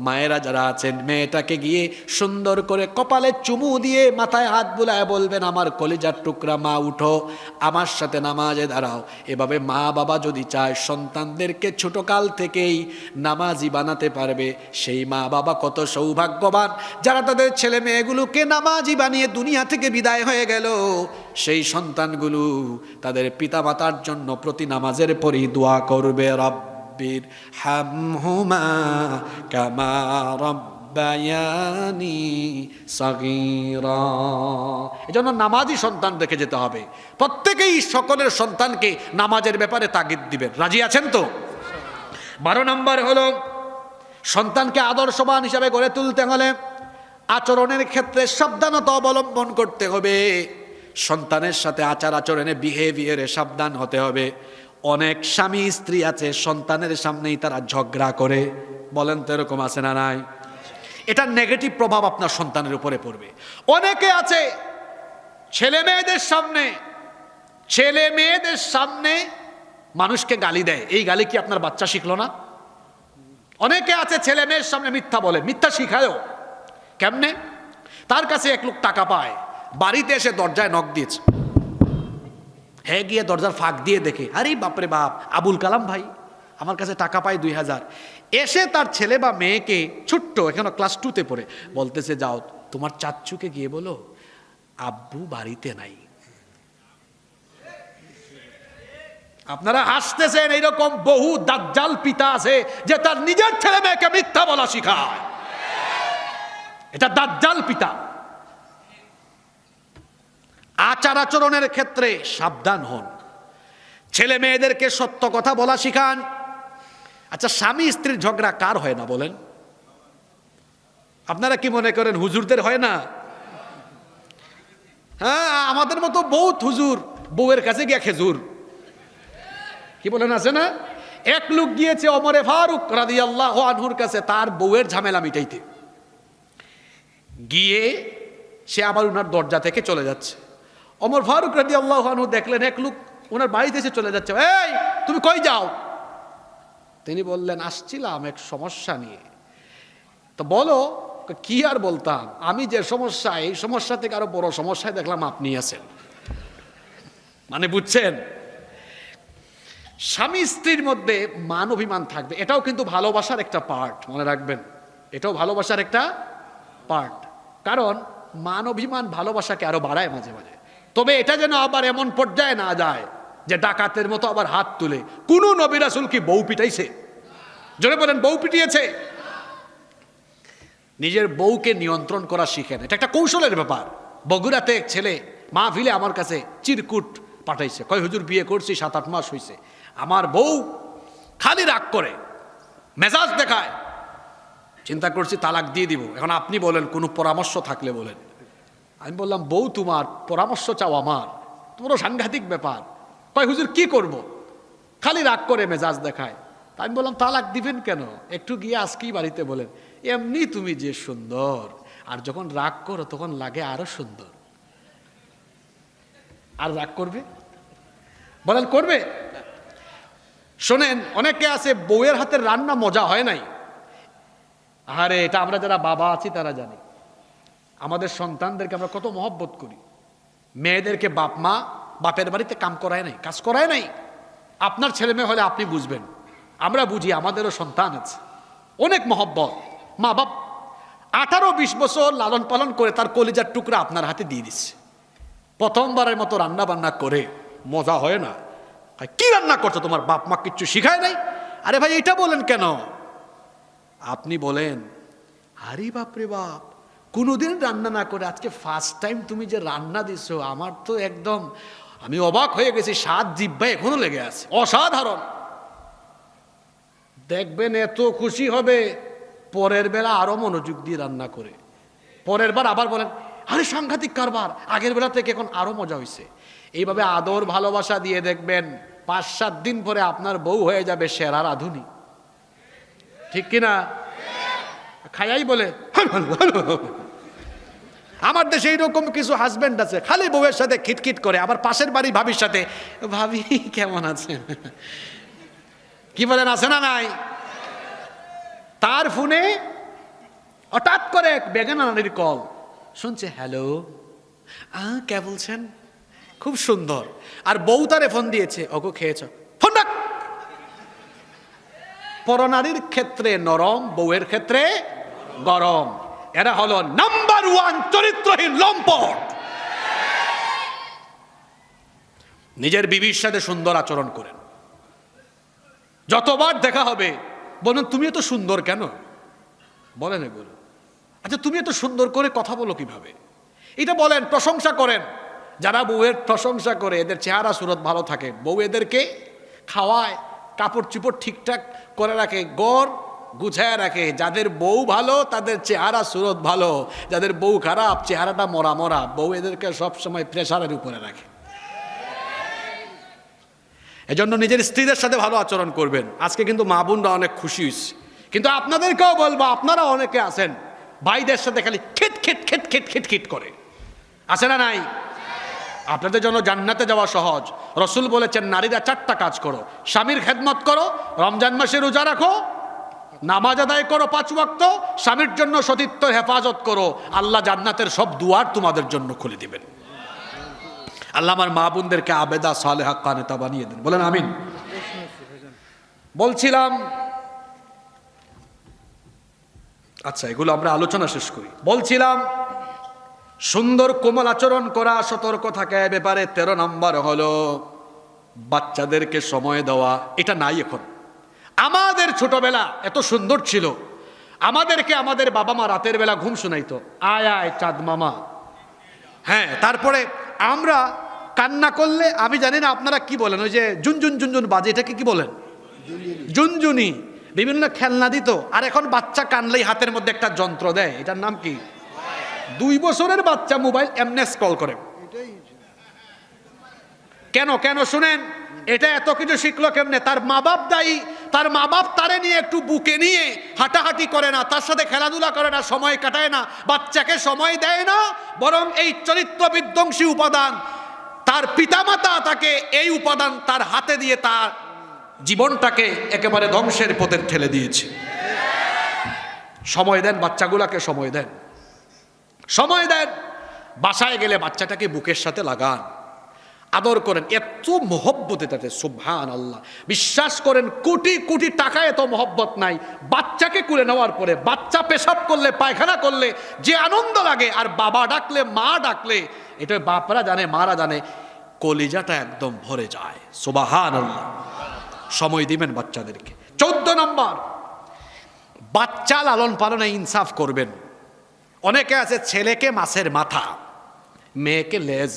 মায়েরা যারা আছেন, মেয়েটাকে গিয়ে সুন্দর করে কপালে চুমু দিয়ে মাথায় হাত বুলায় বলবেন, আমার কলিজার টুকরা মা উঠো, আমার সাথে নামাজে দাঁড়াও। এভাবে মা বাবা যদি চায় সন্তানদেরকে ছোটকাল থেকেই নামাজি বানাতে পারবে, সেই মা বাবা কত সৌভাগ্যবান যারা তাদের ছেলে মেয়েগুলোকে নামাজি বানিয়ে দুনিয়া থেকে বিদায় হয়ে গেল। সেই সন্তানগুলো তাদের পিতামাতার জন্য প্রতি নামাজের পরই দোয়া করবে, রব্বির হামহুমা কামা রব্বায়ানি সগীরা। এজন্য নামাজি সন্তান রেখে যেতে হবে। প্রত্যেকেই সকলের সন্তানকে নামাজের ব্যাপারে তাগিদ দিবেন। রাজি আছেন তো? 12 নম্বর হলো, সন্তানকে আদর্শবান হিসাবে গড়ে তুলতে হলে আচরণের ক্ষেত্রে সাবধানতা অবলম্বন করতে হবে। সন্তানের সাথে আচার আচরণে, বিহেভিয়ারে সাবধান হতে হবে। অনেক স্বামী স্ত্রী আছে সন্তানের সামনেই তারা ঝগড়া করে, বলেন তো এরকম আছে না নাই? এটা নেগেটিভ প্রভাব আপনার সন্তানের উপরে পড়বে। অনেকে আছে ছেলে মেয়েদের সামনে মানুষকে গালি দেয়। এই গালি কি আপনার বাচ্চা শিখলো না? অনেকে আছে ছেলে মেয়ের সামনে মিথ্যা বলে, মিথ্যা শিখায়ও। কেমনে? তার কাছে এক লোক টাকা পায়, বাড়িতে এসে দরজায় নক দিয়েছে, হ্যাঁ গিয়ে দরজার ফাঁক দিয়ে দেখে, আরে বাপরে বাপ, আবুল কালাম ভাই আমার কাছে টাকা পায় 2000। এসে তার ছেলে বা মেয়েকে, ছোট্ট এখনো ক্লাস 2তে পড়ে, বলতেছে, যাও তোমার চাচ্চুকে গিয়ে বলো আব্বু বাড়িতে নাই। আপনারা হাসতেছেন, এইরকম বহু দাজ্জাল পিতা আছে যে তার নিজের ছেলে মেয়েকে মিথ্যা বলা শিখায়। এটা দাজ্জাল পিতা। আচার আচরণের ক্ষেত্রে সাবধান হন, ছেলে মেয়েদেরকে সত্য কথা বলা শিখান। আচ্ছা, স্বামী স্ত্রীর ঝগড়া কার হয় না বলেন? আপনারা কি মনে করেন হুজুরদের হয় না? হ্যাঁ, আমাদের মতো বহুত হুজুর বউয়ের কাছে গিয়া খেজুর, কি বলেন, আছে না? এক লোক গিয়েছে ওমরে ফারুক রাদিয়াল্লাহু আনহুর কাছে তার বউয়ের ঝামেলা মিটাইতে। গিয়ে সে আবার ওনার দরজা থেকে চলে যাচ্ছে। ওমর ফারুক রাদিয়াল্লাহু আনহু দেখলেন এক লোক ওনার বাড়িতে এসে চলে যাচ্ছে। এই তুমি কই যাও? তিনি বললেন, আসছিলাম এক সমস্যা নিয়ে। তো বলো। কি আর বলতাম, আমি যে সমস্যা, এই সমস্যা থেকে আরো বড় সমস্যায় দেখলাম আপনি আছেন। মানে বুঝছেন, স্বামী স্ত্রীর মধ্যে মান অভিমান থাকবে, এটাও কিন্তু ভালোবাসার একটা পার্ট, মনে রাখবেন, এটাও ভালোবাসার একটা পার্ট। কারণ মান অভিমান ভালোবাসাকে আরো বাড়ায় মাঝে মাঝে। তবে এটা যেন আবার এমন পর্যায়ে না যায় যে ডাকাতের মতো আবার হাত তুলে। কোন নবী রাসূল কি বউ পিটাইছে? জোরে বলেন, বউ পিটিয়েছে? নিজের বউকে নিয়ন্ত্রণ করা শিখেন, এটা একটা কৌশলের ব্যাপার। বগুড়াতে এক ছেলে মাহফিলে আমার কাছে চিরকুট পাঠাইছে, কয় হুজুর বিয়ে করছি 7-8 মাস হয়েছে, আমার বউ খালি রাগ করে, মেজাজ দেখায়, চিন্তা করছি তালাক দিয়ে দিব। এখন আপনি বলেন, কোনো পরামর্শ থাকলে বলেন। আমি বললাম, বউ তোমার, পরামর্শ চাও আমার, তোমারও সাংঘাতিক ব্যাপার। কয় হুজুর কি করব? খালি রাগ করে মেজাজ দেখায়। তা আমি বললাম, তালাক দিবেন কেন? একটু গিয়ে আজকেই বাড়িতে বলেন, এমনি তুমি যে সুন্দর, আর যখন রাগ করো তখন লাগে আরো সুন্দর। আর রাগ করবে? বলেন করবে? শোনেন, অনেকে আছে বউয়ের হাতের রান্না মজা হয় নাই। আরে এটা আমরা যারা বাবা আছি তারা জানি। আমাদের সন্তানদেরকে আমরা কত মহব্বত করি। মেয়েদেরকে বাপ মা বাপের বাড়িতে কাম করায় নাই, কাজ করায় নাই। আপনার ছেলে মেয়ে হলে আপনি বুঝবেন, আমরা বুঝি, আমাদেরও সন্তান আছে, অনেক মহব্বত। মা বাপ 18-20 বছর লালন পালন করে তার কলিজার টুকরা আপনার হাতে দিয়ে দিচ্ছে। প্রথমবারের মতো রান্না বান্না করে মজা হয় না। কি রান্না করছো? তোমার বাপ মা কিচ্ছু শিখায় নাই? আরে ভাই এটা বলেন কেন? আপনি বলেন, আরে বাপরে বাপ, কোনোদিন রান্না না করে আজকে ফার্স্ট টাইম তুমি যে রান্না দিছো, আমার তো একদম, আমি অবাক হয়ে গেছি, স্বাদ জিহ্বায় এখনো লেগে আছে, অসাধারণ। দেখবেন এত খুশি হবে, পরের বেলা আরো মনোযোগ দিয়ে রান্না করে পরের বার আবার বলেন, আরে সাংঘাতিক কারবার, আগের বেলা থেকে এখন আরো মজা হয়েছে। এইভাবে আদর ভালোবাসা দিয়ে দেখবেন 5-7 দিন পরে আপনার বউ হয়ে যাবে সেরা রাঁধুনি। ঠিক কিনা? খায়াই বলে। আমার দেশে এইরকম কিছু হাজবেন্ড আছে, খালি বউয়ের সাথে খিটখিট করে, আবার পাশের বাড়ি ভাবির সাথে, ভাবি কেমন আছে, কি বলেন, আছে না নাই? তার ফোনে হঠাৎ করে এক বেগানা নারীর কল শুনছে, হ্যালো, কে বলছেন? খুব সুন্দর। আর বউ তারে ফোন দিয়েছে, ওগো খেয়েছ, ফোন রাখ। পরনারীর ক্ষেত্রে নরম, বউয়ের ক্ষেত্রে গরম। এরা হলো নাম্বার 1 চরিত্রহীন লম্পট। নিজের বিবির সাথে সুন্দর আচরণ করেন। যতবার দেখা হবে বলেন, তুমি এত সুন্দর কেন? বলেন এগুলো। আচ্ছা, তুমি এত সুন্দর করে কথা বলো কিভাবে? এটা বলেন, প্রশংসা করেন। যারা বউয়ের প্রশংসা করে, এদের চেহারা সুরত ভালো থাকে। বউ এদেরকে খাওয়ায়, কাপড় চুপড় ঠিকঠাক করে রাখে, গড় গুছায় রাখে। যাদের বউ ভালো তাদের চেহারা সুরত ভালো, যাদের বউ খারাপ, চেহারাটা মরা মরা। বউ এদেরকে সবসময় প্রেসারের উপরে রাখে। এজন্য নিজের স্ত্রীদের সাথে ভালো আচরণ করবেন। আজকে কিন্তু মা বোনরা অনেক খুশি হয়েছে, কিন্তু আপনাদেরকেও বলবো, আপনারা অনেকে আছেন ভাইদের সাথে খালি খিট খিট খিট খিট খিট খিট করে, আছে না নাই? আপনাদের জন্য জান্নাতে যাওয়া সহজ। রসুল বলেছেন, নারীরা 4টা কাজ করো। স্বামীর খেদমত করো, রমজান মাসে রোজা রাখো, নামাজ আদায় করো 5 ওয়াক্ত, স্বামীর জন্য সতীত্বের হেফাজত করো। আল্লাহ জান্নাতের সব দুয়ার তোমাদের জন্য খুলে দিবেন। আল্লাহ আমার মা বোনদেরকে আবেদা সালেহা কানেতা বানিয়ে দেন। বলেন আমিন। বলছিলাম, আচ্ছা এগুলো আমরা আলোচনা শেষ করি। বলছিলাম, সুন্দর কোমল আচরণ করা, সতর্ক থাকা এ ব্যাপারে 13 নম্বর হলো বাচ্চাদেরকে সময় দেওয়া। এটা নাই এখন। আমাদের ছোটবেলা এত সুন্দর ছিল, আমাদেরকে আমাদের বাবা মা রাতের বেলা ঘুম শোনাইতো, আয় আয় চাঁদ মামা। হ্যাঁ, তারপরে আমরা কান্না করলে, আমি জানি না আপনারা কি বলেন, ওই যে জুনজুন জুনজুন বাজে, এটাকে কি বলেন? জুনজুনি। বিভিন্ন খেলনা দিত। আর এখন বাচ্চা কানলেই হাতের মধ্যে একটা যন্ত্র দেয়, এটার নাম কি? 2 বছরের বাচ্চা মোবাইল এমনি স্ক্রল করে। কেন কেন শুনেন, এটা এত কিছু শিখলো কেমনে? তার মা বাপ দায়ী। তার মা বাপ তারে নিয়ে একটু বুকে নিয়ে হাঁটাহাঁটি করে না, তার সাথে খেলাধুলা করে না, সময় কাটায় না, বাচ্চাকে সময় দেয় না। বরং এই চরিত্র বিধ্বংসী উপাদান, তার পিতামাতা তাকে এই উপাদান তার হাতে দিয়ে তার জীবনটাকে একেবারে ধ্বংসের পথে ঠেলে দিয়েছে। সময় দেন, বাচ্চাগুলাকে সময় দেন, সময় দেন। বাসায় গেলে বাচ্চাটাকে বুকের সাথে লাগান, আদর করেন। এত মহব্বত এটাতে, সুবহানাল্লাহ। বিশ্বাস করেন, কোটি কোটি টাকা এত মহব্বত নাই। বাচ্চাকে কুলে নেওয়ার পরে বাচ্চা পেশাব করলে, পায়খানা করলে যে আনন্দ লাগে, আর বাবা ডাকলে, মা ডাকলে, এটা বাপরা জানে, মারা জানে, কলিজাটা একদম ভরে যায়। সুবহানাল্লাহ। সময় দিবেন বাচ্চাদেরকে। 14 নম্বর, বাচ্চা লালন পালনে ইনসাফ করবেন। অনেকে আছে, ছেলেকে মাছের মাথা, মেয়েকে লেজ,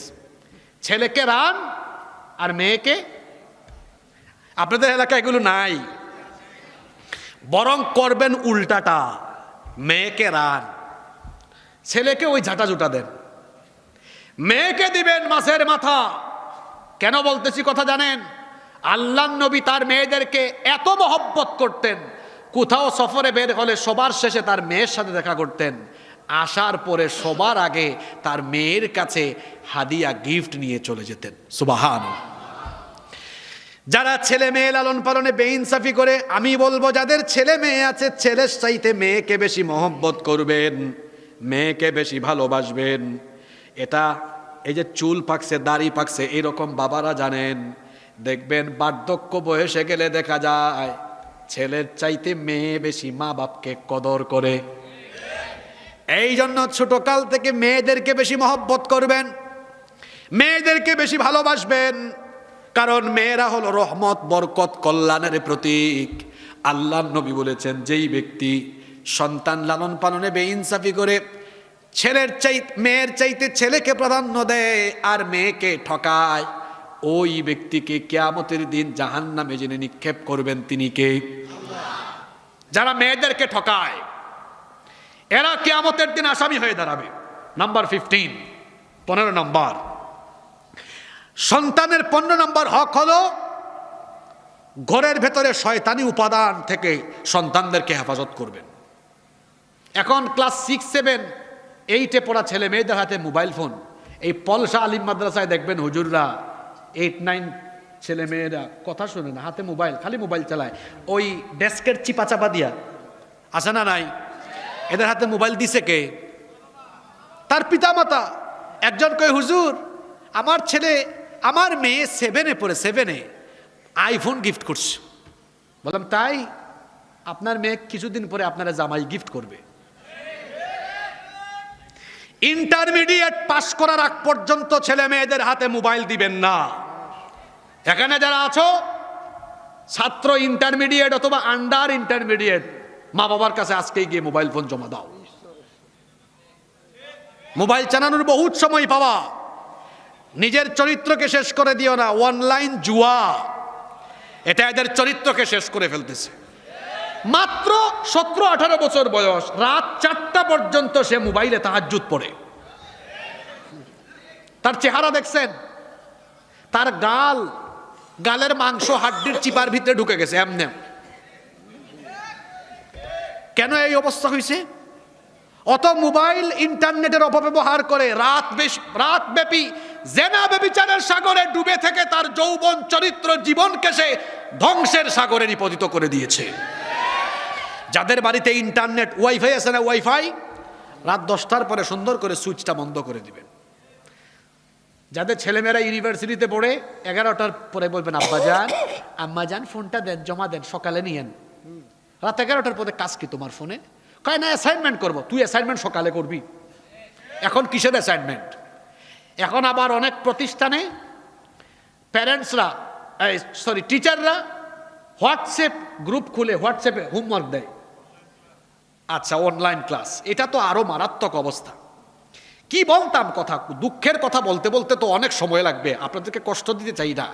ছেলেকে রান আর মেয়েকে, আপনাদের এলাকায় এগুলো নাই। বরং করবেন উল্টাটা, মেয়েকে রান, ছেলেকে ওই ঝাঁটা জুটা দেন। মেয়েকে দিবেন মাছের মাথা। কেন বলতেছি কথা জানেন? আল্লাহর নবী তার মেয়েদেরকে এত মহব্বত করতেন, কোথাও সফরে বের হলে সবার শেষে তার মেয়ের সাথে দেখা করতেন, আসার পরে সবার আগে তার মেয়ের কাছে হাদিয়া গিফট নিয়ে চলে যেতেন। সুবহানাল্লাহ। যারা ছেলে মেয়ে লালন পালনে বেইনসাফি করে, আমি বলবো যাদের ছেলে মেয়ে আছে, ছেলের চাইতে মেয়েকে বেশি মহব্বত করবেন, মেয়েকে বেশি ভালোবাসবেন। এটা এই যে চুল পাকছে, দাড়ি পাকছে, এরকম বাবারা জানেন, দেখবেন বার্ধক্য বয়সে গেলে দেখা যায় ছেলের চাইতে মেয়ে বেশি মা বাপকে কদর করে। এই জন্য ছোটকাল থেকে মেয়েদেরকে বেশি মহব্বত করবেন, মেয়েদেরকে বেশি ভালোবাসবেন, কারণ মেয়েরা হলো রহমত, বরকত, কল্যাণের প্রতীক। আল্লাহর নবী বলেছেন, যেই ব্যক্তি সন্তান লালন পালনে বেইনসাফি করে, মেয়ের চাইতে ছেলেকে প্রাধান্য দেয় আর মেয়েকে ঠকায়, ওই ব্যক্তিকে কিয়ামতের দিন জাহান্নামে যিনি নিক্ষেপ করবেন তিনি কে? যারা মেয়েদেরকে ঠকায় এরা কিয়ামতের দিন আসামি হয়ে দাঁড়াবে। নাম্বার 15, 15 নম্বর, সন্তানের 15 নম্বর হক হলো ঘরের ভেতরে শয়তানি উপাদান থেকে সন্তানদেরকে হেফাজত করবেন। এখন ক্লাস 6, 7, 8-এ পড়া ছেলে মেয়েদের হাতে মোবাইল ফোন। এই পলসা আলিম মাদ্রাসায় দেখবেন হুজুররা 8, 9 ছেলে মেয়েরা কথা শুনে না, হাতে মোবাইল, খালি মোবাইল চালায়। ওই ডেস্কের চিপা চাপা দিয়া আছে না নাই? এদের হাতে মোবাইল দিছে কে? তার পিতামাতা। একজন কয়, হুজুর আমার মেয়ে 7-এ পড়ে, 7-এ আইফোন গিফট করছে। বললাম তাই? আপনার মেয়ে কিছুদিন পরে আপনারা জামাই গিফট করবে। ইন্টারমিডিয়েট পাস করার আগ পর্যন্ত ছেলে মেয়েদের হাতে মোবাইল দিবেন না। এখানে যারা আছো ছাত্র, ইন্টারমিডিয়েট অথবা আন্ডার ইন্টারমিডিয়েট, মা বাবার কাছে আজকেই গিয়ে মোবাইল ফোন জমা দাও। মোবাইল চালানোর বহুত সময় পাওয়া, নিজের চরিত্রকে শেষ করে দিও না। অনলাইন জুয়া, এটা এদের চরিত্রকে শেষ করে ফেলতেছে। মাত্র 17-18 বছর বয়স, রাত 4টা পর্যন্ত সে মোবাইলে তাহাজ্জুদ পড়ে। তার চেহারা দেখছেন? তার গালের মাংস হাড্ডির চিপার ভিতরে ঢুকে গেছে এমনি। কেন এই অবস্থা হয়েছে? অত মোবাইল ইন্টারনেটের অপব্যবহার করে রাত ব্যাপী জেনা ব্যভিচারের সাগরে ডুবে থেকে তার যৌবন, চরিত্র, জীবনকে সে ধ্বংসের সাগরে নিপতিত করে দিয়েছে। যাদের বাড়িতে ইন্টারনেট, ওয়াইফাই আছে না, ওয়াইফাই, রাত 10টার পরে সুন্দর করে সুইচটা বন্ধ করে দিবেন। যাদের ছেলেমেয়েরা ইউনিভার্সিটিতে পড়ে 11টার পরে বলবেন, আম্মা যান ফোনটা দেন, জমা দেন, সকালে নিয়েন। রাত 11টার পরে কাজ কি তোমার ফোনে? কয় না, অ্যাসাইনমেন্ট করবো। তুই অ্যাসাইনমেন্ট সকালে করবি? এখন কিসের অ্যাসাইনমেন্ট? এখন আবার অনেক প্রতিষ্ঠানে টিচাররা হোয়াটসঅ্যাপ গ্রুপ খুলে হোয়াটসঅ্যাপে হোমওয়ার্ক দেয়। আচ্ছা, অনলাইন ক্লাস, এটা তো আরো মারাত্মক অবস্থা। কি বলতাম কথা, দুঃখের কথা বলতে বলতে তো অনেক সময় লাগবে, আপনাদেরকে কষ্ট দিতে চাই না।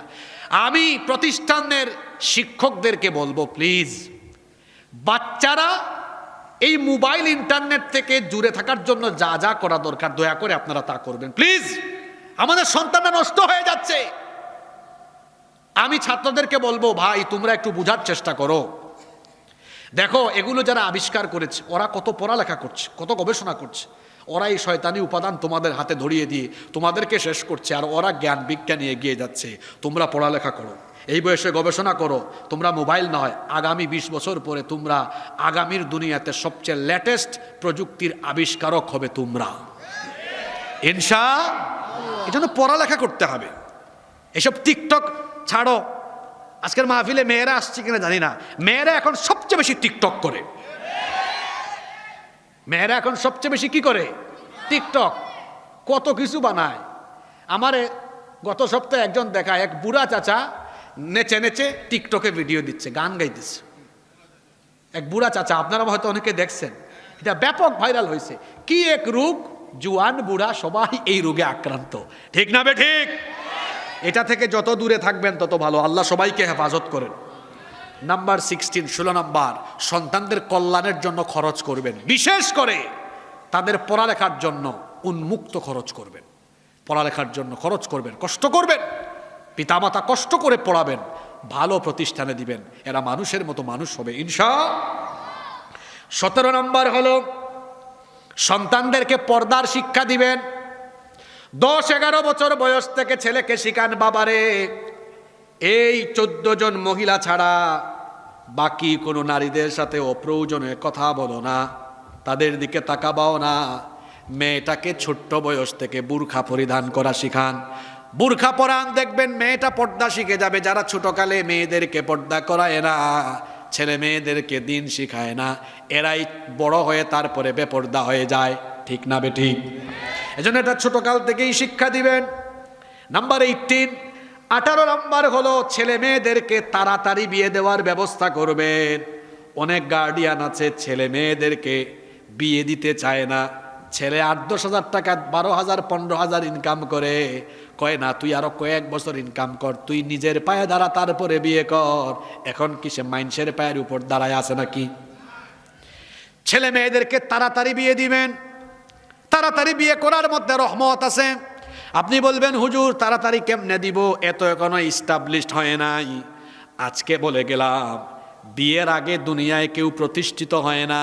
আমি প্রতিষ্ঠানের শিক্ষকদেরকে বলবো, প্লিজ বাচ্চারা এই মোবাইল ইন্টারনেট থেকে দূরে থাকার জন্য যা যা করা দরকার দয়া করে আপনারা তা করবেন প্লিজ। আমাদের সন্তানরা নষ্ট হয়ে যাচ্ছে। আমি ছাত্রদেরকে বলবো, ভাই তোমরা একটু বোঝার চেষ্টা করো। দেখো, এগুলো যারা আবিষ্কার করেছে ওরা কত পড়ালেখা করছে, কত গবেষণা করছে। ওরা এই শয়তানি উপাদান তোমাদের হাতে ধরিয়ে দিয়ে তোমাদেরকে শেষ করছে, আর ওরা জ্ঞান বিজ্ঞানে এগিয়ে যাচ্ছে। তোমরা পড়ালেখা করো, এই বয়সে গবেষণা করো। তোমরা মোবাইল নয়, আগামী 20 বছর পরে তোমরা আগামীর দুনিয়াতে সবচেয়ে লেটেস্ট প্রযুক্তির আবিষ্কারক হবে তোমরা, ইনশাআল্লাহ। এই জন্য পড়ালেখা করতে হবে। এসব টিকটক ছাড়ো। আজকের মাহফিলে মেয়েরা আসছে কিনা জানি না, মেয়েরা এখন সবচেয়ে বেশি টিকটক করে। মেয়েরা এখন সবচেয়ে বেশি কি করে? টিকটক। কত কিছু বানায়। আমারে গত সপ্তাহে একজন দেখায়, এক বুড়া চাচা নেচে নেচে টিকটকে ভিডিও দিচ্ছে, গান গাইতেছে। এক বুড়া চাচা, আপনারা হয়তো অনেকে দেখছেন, এটা ব্যাপক ভাইরাল হয়েছে। কি এক রোগ, জুয়ান বুড়া সবাই এই রোগে আক্রান্ত, ঠিক না বে ঠিক? এটা থেকে যত দূরে থাকবেন তত ভালো। আল্লাহ সবাইকে হেফাজত করেন। নাম্বার 16, 16 নম্বর, সন্তানদের কল্যাণের জন্য খরচ করবেন, বিশেষ করে তাদের পড়ালেখার জন্য উন্মুক্ত খরচ করবেন। পড়ালেখার জন্য খরচ করবেন, কষ্ট করবেন, পিতামাতা কষ্ট করে পড়াবেন, ভালো প্রতিষ্ঠানে দিবেন, এরা মানুষের মতো মানুষ হবে ইনশাআল্লাহ। 17 নম্বর হলো সন্তানদেরকে পর্দার শিক্ষা দিবেন। 10-11 বছর বয়স থেকে ছেলেকে শিখান, বাবারে এই 14 জন মহিলা ছাড়া বাকি কোনো নারীদের সাথে অপ্রয়োজনে কথা বলো না, তাদের দিকে তাকাবাও না। মেয়েটাকে ছোট্ট বয়স থেকে বুরখা পরিধান করা শিখান, বুরখা পরান, দেখবেন মেয়েটা পর্দা শিখে যাবে। যারা ছোটকালে মেয়েদেরকে পর্দা করায় না, ছেলে মেয়েদেরকে দিন শিখায় না, এরাই বড় হয়ে তারপরে বেপর্দা হয়ে যায়, ঠিক না বেঠিক? এজন্য এটা ছোটকাল থেকেই শিক্ষা দিবেন। নাম্বার 18 নম্বর হলো ছেলে মেয়েদেরকে তাড়াতাড়ি বিয়ে দেওয়ার ব্যবস্থা করবেন। অনেক গার্ডিয়ান আছে ছেলে মেয়েদেরকে বিয়ে দিতে চায় না। ছেলে 8-10 হাজার টাকা, 12,000 15,000 ইনকাম করে, কয় না তুই আরো কয়েক বছর ইনকাম কর, তুই নিজের পায়ে দাঁড়া, তারপরে বিয়ে কর। এখন কি সে মাইনসের পায়ের উপর দাঁড়ায় আছে নাকি? ছেলে মেয়েদেরকে তাড়াতাড়ি বিয়ে দিবেন। তাড়াতাড়ি বিয়ে করার মধ্যে রহমত আছে। আপনি বলবেন হুজুর তাড়াতাড়ি কেমনে দিব, এত এখনো ইস্টাবলিশড হয় নাই। আজকে বলে গেলাম, বিয়ের আগে দুনিয়ায় কেউ প্রতিষ্ঠিত হয় না,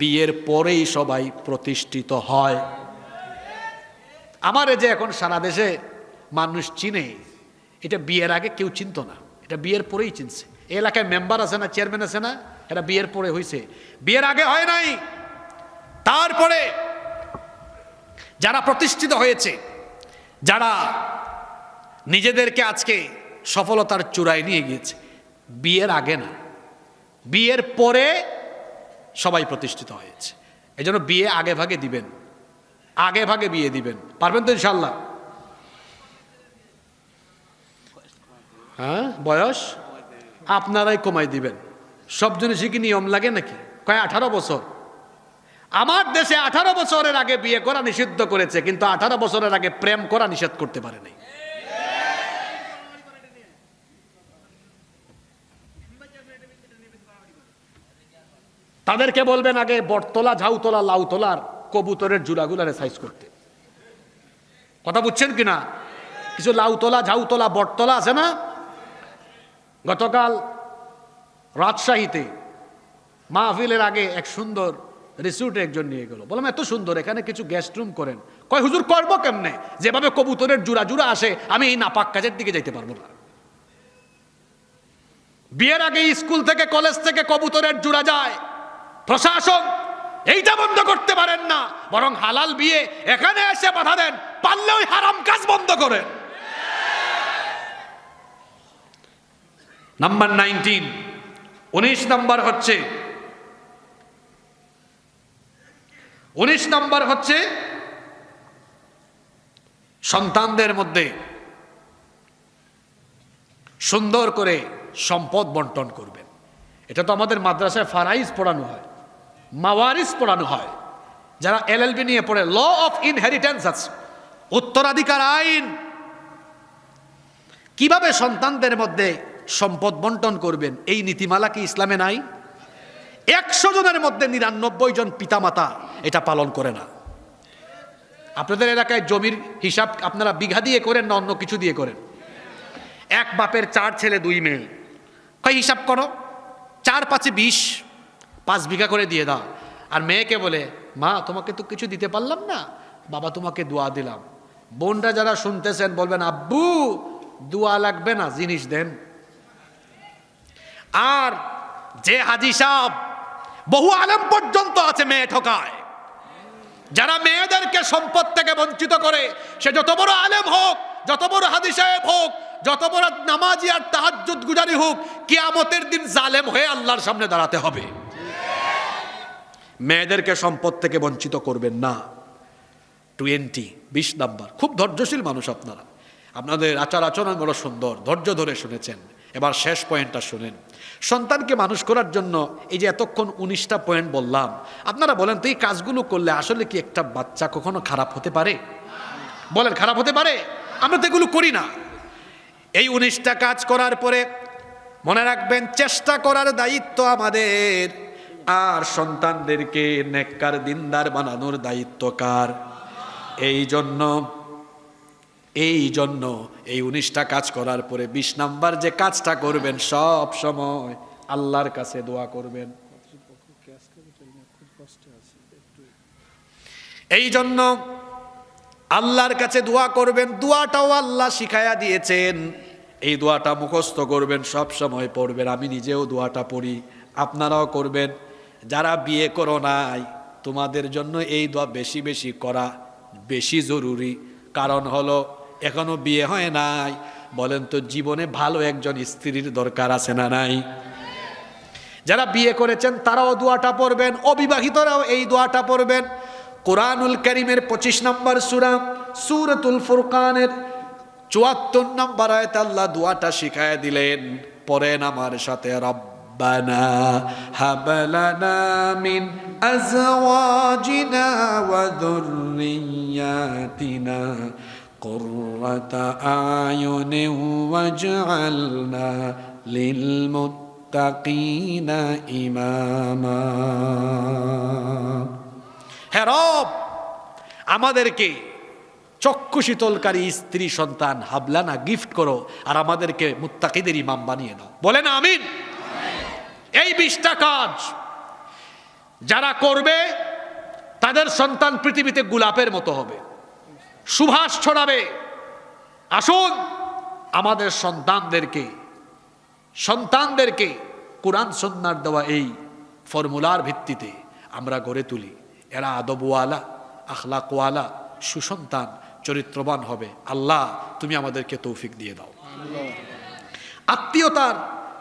বিয়ের পরেই সবাই প্রতিষ্ঠিত হয়। আমার যে এখন সারা দেশে মানুষ চিনে, এটা বিয়ের আগে কেউ চিনত না, এটা বিয়ের পরেই চিনছে। এই এলাকায় মেম্বার আছে না, চেয়ারম্যান আছে না, এটা বিয়ের পরে হয়েছে, বিয়ের আগে হয় নাই। তারপরে যারা প্রতিষ্ঠিত হয়েছে, যারা নিজেদেরকে আজকে সফলতার চূড়ায় নিয়ে গিয়েছে, বিয়ের আগে না, বিয়ের পরে সবাই প্রতিষ্ঠিত হয়েছে। এই জন্য বিয়ে আগে ভাগে দিবেন, আগে ভাগে বিয়ে দিবেন। পারবেন তো ইনশাল্লাহ? হ্যাঁ, বয়স আপনারাই কমাই দিবেন। সব জিনিসই কি নিয়ম লাগে নাকি? কয় 18 বছর। আমার দেশে 18 বছরের আগে বিয়ে করা নিষিদ্ধ করেছে, কিন্তু 18 বছরের আগে প্রেম করা নিষেধ করতে পারে নাই। তাদেরকে বলবেন আগে বটতলা, ঝাউতলা, লাউতলার কবুতরের জুড়াগুলারে সাইজ করতে। কথা বুঝছেন কিনা? কিছু লাউতলা, ঝাউতলা, বটতলা আছে না? গতকাল রাজশাহীতে মাহফিলের আগে এক সুন্দর রিসোর্টে একজন নিয়ে গেল। বললাম এত সুন্দর, এখানে কিছু গেস্ট রুম করেন। কয় হুজুর করবো কেমনে? যেভাবে কবুতরের জুড়া জুড়া আসে, আমি এই নাপাক কাজের দিকে যাইতে পারবো না। বিয়ের আগে স্কুল থেকে কলেজ থেকে কবুতরের জুড়া যায়, প্রশাসন এইটা বন্ধ করতে পারেন না, বরং হালাল বিয়ে এখানে এসে বাধা দেন, পারলে ওই হারাম কাজ বন্ধ করেন। নাম্বার 19 নাম্বার হচ্ছে 19 নাম্বার হচ্ছে সন্তানদের মধ্যে সুন্দর করে সম্পদ বন্টন করবেন। এটা তো আমাদের মাদ্রাসায় ফারাইজ পড়ানো হয়, মাওয়ারিস পড়ানো হয়। যারা LLB নিয়ে পড়ে, ল অফ ইনহেরিটেন্স আছে, উত্তরাধিকার আইন। কিভাবে সন্তানদের মধ্যে সম্পদ বন্টন করবেন, এই নীতিমালা কি ইসলামে নাই? 100 জনের মধ্যে 99 জন পিতামাতা এটা পালন করে না। আপনাদের এলাকায় জমির হিসাব আপনারা বিঘা দিয়ে করেন না অন্য কিছু দিয়ে করেন? এক বাপের 4 ছেলে 2 মেয়ে, কয় হিসাব করো, 4-5 20, 5 বিঘা করে দিয়ে দাও। আর মেয়েকে বলে, মা তোমাকে তো কিছু দিতে পারলাম না, বাবা তোমাকে দোয়া দিলাম। বোনরা যারা শুনতেছেন বলবেন, আব্বু দোয়া লাগবে না, জিনিস দেন। আর যে হাজি সাহেব, বহু আলেম পর্যন্ত আছে মেয়ে ঠকায়। যারা মেয়েদেরকে সম্পদ থেকে বঞ্চিত করে, সে যত বড় আলেম হোক, যত বড় হাজি সাহেব হোক, যত বড় নামাজি আর তাহাজ্জুদ গুজারি হোক, কিয়ামতের দিন জালেম হয়ে আল্লাহর সামনে দাঁড়াতে হবে। মেয়েদেরকে সম্পদ থেকে বঞ্চিত করবেন না। 20 নাম্বার, খুব ধৈর্যশীল মানুষ আপনারা, আপনাদের আচার আচরণ বড় সুন্দর, ধৈর্য ধরে শুনেছেন। এবার শেষ পয়েন্টটা শুনেন। সন্তানকে মানুষ করার জন্য এই যে এতক্ষণ 19টা পয়েন্ট বললাম, আপনারা বলেন তো এই কাজগুলো করলে আসলে কি একটা বাচ্চা কখনো খারাপ হতে পারে? বলেন, খারাপ হতে পারে? আমরা তো এগুলো করি না। এই 19টা কাজ করার পরে মনে রাখবেন, চেষ্টা করার দায়িত্ব আমাদের, আর সন্তানদেরকে নেককার দিনদার বানানোর দায়িত্ব কার? এই জন্য এই জন্য এই 19টা কাজ করার পরে 20 নাম্বার যে কাজটা করবেন, সব সময় আল্লাহর কাছে দোয়া করবেন। এই জন্য আল্লাহর কাছে দোয়া করবেন। দোয়াটাও আল্লাহ শিখায়া দিয়েছেন, এই দোয়াটা মুখস্থ করবেন, সব সময় পড়বেন। আমি নিজেও দোয়াটা পড়ি, আপনারাও করবেন। যারা বিয়ে করো নাই, তোমাদের জন্য এই দোয়া বেশি বেশি করা বেশি জরুরি। কারণ হলো এখনো বিয়ে হয় নাই, বলেন তো জীবনে ভালো একজন স্ত্রীর দরকার আছে না নাই? যারা বিয়ে করেছেন তারাও দোয়াটা পড়বেন, অবিবাহিতরাও এই দোয়াটা পড়বেন। কোরআনুল কারীমের 25 নম্বর সূরা সূরাতুল ফুরকানের 74 নম্বর আয়াতে আল্লাহ দোয়াটা শিখায় দিলেন, পড়েন আমার সাথে, রব্বানা হাব লানা মিন আজওয়াজিনা ওয়া যুররিয়াতিনা কুররাতা আয়ুনিন ওয়াজআলনা লিল মুত্তাকিনা ইমামা। হে রব, আমাদেরকে চক্ষু শীতলকারী স্ত্রী সন্তান হাবলানা গিফট করো, আর আমাদেরকে মুত্তাকিদের ইমাম বানিয়ে দাও। বলেন আমিন। এই 20টা কাজ যারা করবে তাদের সন্তান পৃথিবীতে গোলাপের মতো হবে, সুবাস ছড়াবে। আসুন আমাদের সন্তানদেরকে কোরআন সুন্নাহর দেওয়া এই ফর্মুলার ভিত্তিতে আমরা গড়ে তুলি। এরা আদবওয়ালা, আখলাকওয়ালা, সুসন্তান, চরিত্রবান হবে। আল্লাহ তুমি আমাদেরকে তৌফিক দিয়ে দাও। আত্মীয়তার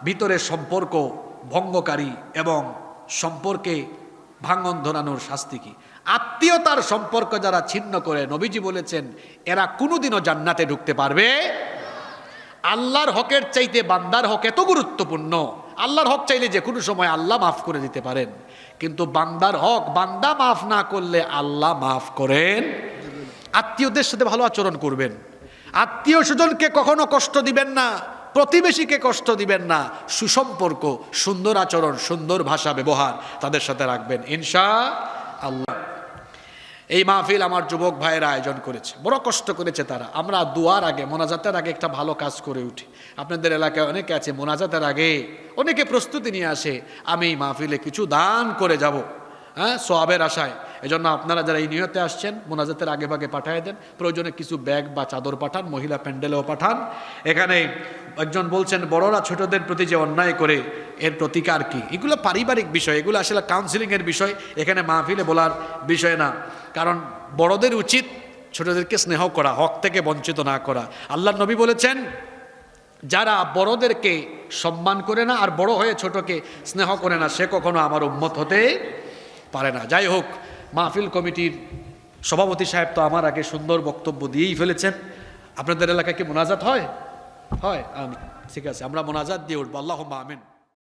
ভিতরে সম্পর্ক ভঙ্গকারী এবং সম্পর্কে ভাঙন ধরানোর শাস্তি কি? আত্মীয়তার সম্পর্ক যারা ছিন্ন করে, নবীজি বলেছেন এরা কোনোদিনও জান্নাতে ঢুকতে পারবে। আল্লাহর হকের চাইতে বান্দার হক এত গুরুত্বপূর্ণ। আল্লাহর হক চাইলে যে কোনো সময় আল্লাহ মাফ করে দিতে পারেন, কিন্তু বান্দার হক বান্দা মাফ না করলে আল্লাহ মাফ করেন। আত্মীয়দের সাথে ভালো আচরণ করবেন, আত্মীয় স্বজনকে কখনো কষ্ট দিবেন না, প্রতিবেশীকে কষ্ট দিবেন না। সুসম্পর্ক, সুন্দর আচরণ, সুন্দর ভাষা ব্যবহার তাদের সাথে রাখবেন ইনশাআল্লাহ। এই মাহফিল আমার যুবক ভাইয়েরা আয়োজন করেছে, বড় কষ্ট করেছে তারা। আমরা দুয়ার আগে, মোনাজাতের আগে একটা ভালো কাজ করে উঠি। আপনাদের এলাকায় অনেকে আছে মোনাজাতের আগে অনেকে প্রস্তুতি নিয়ে আসে, আমি এই মাহফিলে কিছু দান করে যাব, সওয়াবের আশায়। এজন্য আপনারা যারা এই নিয়তে আসছেন মোনাজাতের আগে ভাগে পাঠিয়ে দেন। প্রয়োজনে কিছু ব্যাগ বা চাদর পাঠান, মহিলা প্যান্ডেলেও পাঠান। এখানে একজন বলছেন বড়রা ছোটদের প্রতি যে অন্যায় করে এর প্রতিকার কি? এগুলো পারিবারিক বিষয়, এগুলো আসলে কাউন্সিলিংয়ের বিষয়, এখানে মাহফিলে বলার বিষয় না। কারণ বড়দের উচিত ছোটদেরকে স্নেহ করা, হক থেকে বঞ্চিত না করা। আল্লাহর নবী বলেছেন যারা বড়দেরকে সম্মান করে না আর বড় হয়ে ছোটকে স্নেহ করে না, সে কখনো আমার উম্মত হতে পারে না। যাই হোক, মাহফিল কমিটির সভাপতি সাহেব তো আমার আগে সুন্দর বক্তব্য দিয়েই ফেলেছেন। আপনাদের এলাকায় কি মোনাজাত হয়? আমি ঠিক আছে, আমরা মোনাজাত দিয়ে উঠবো। আল্লাহুম্মা আমিন।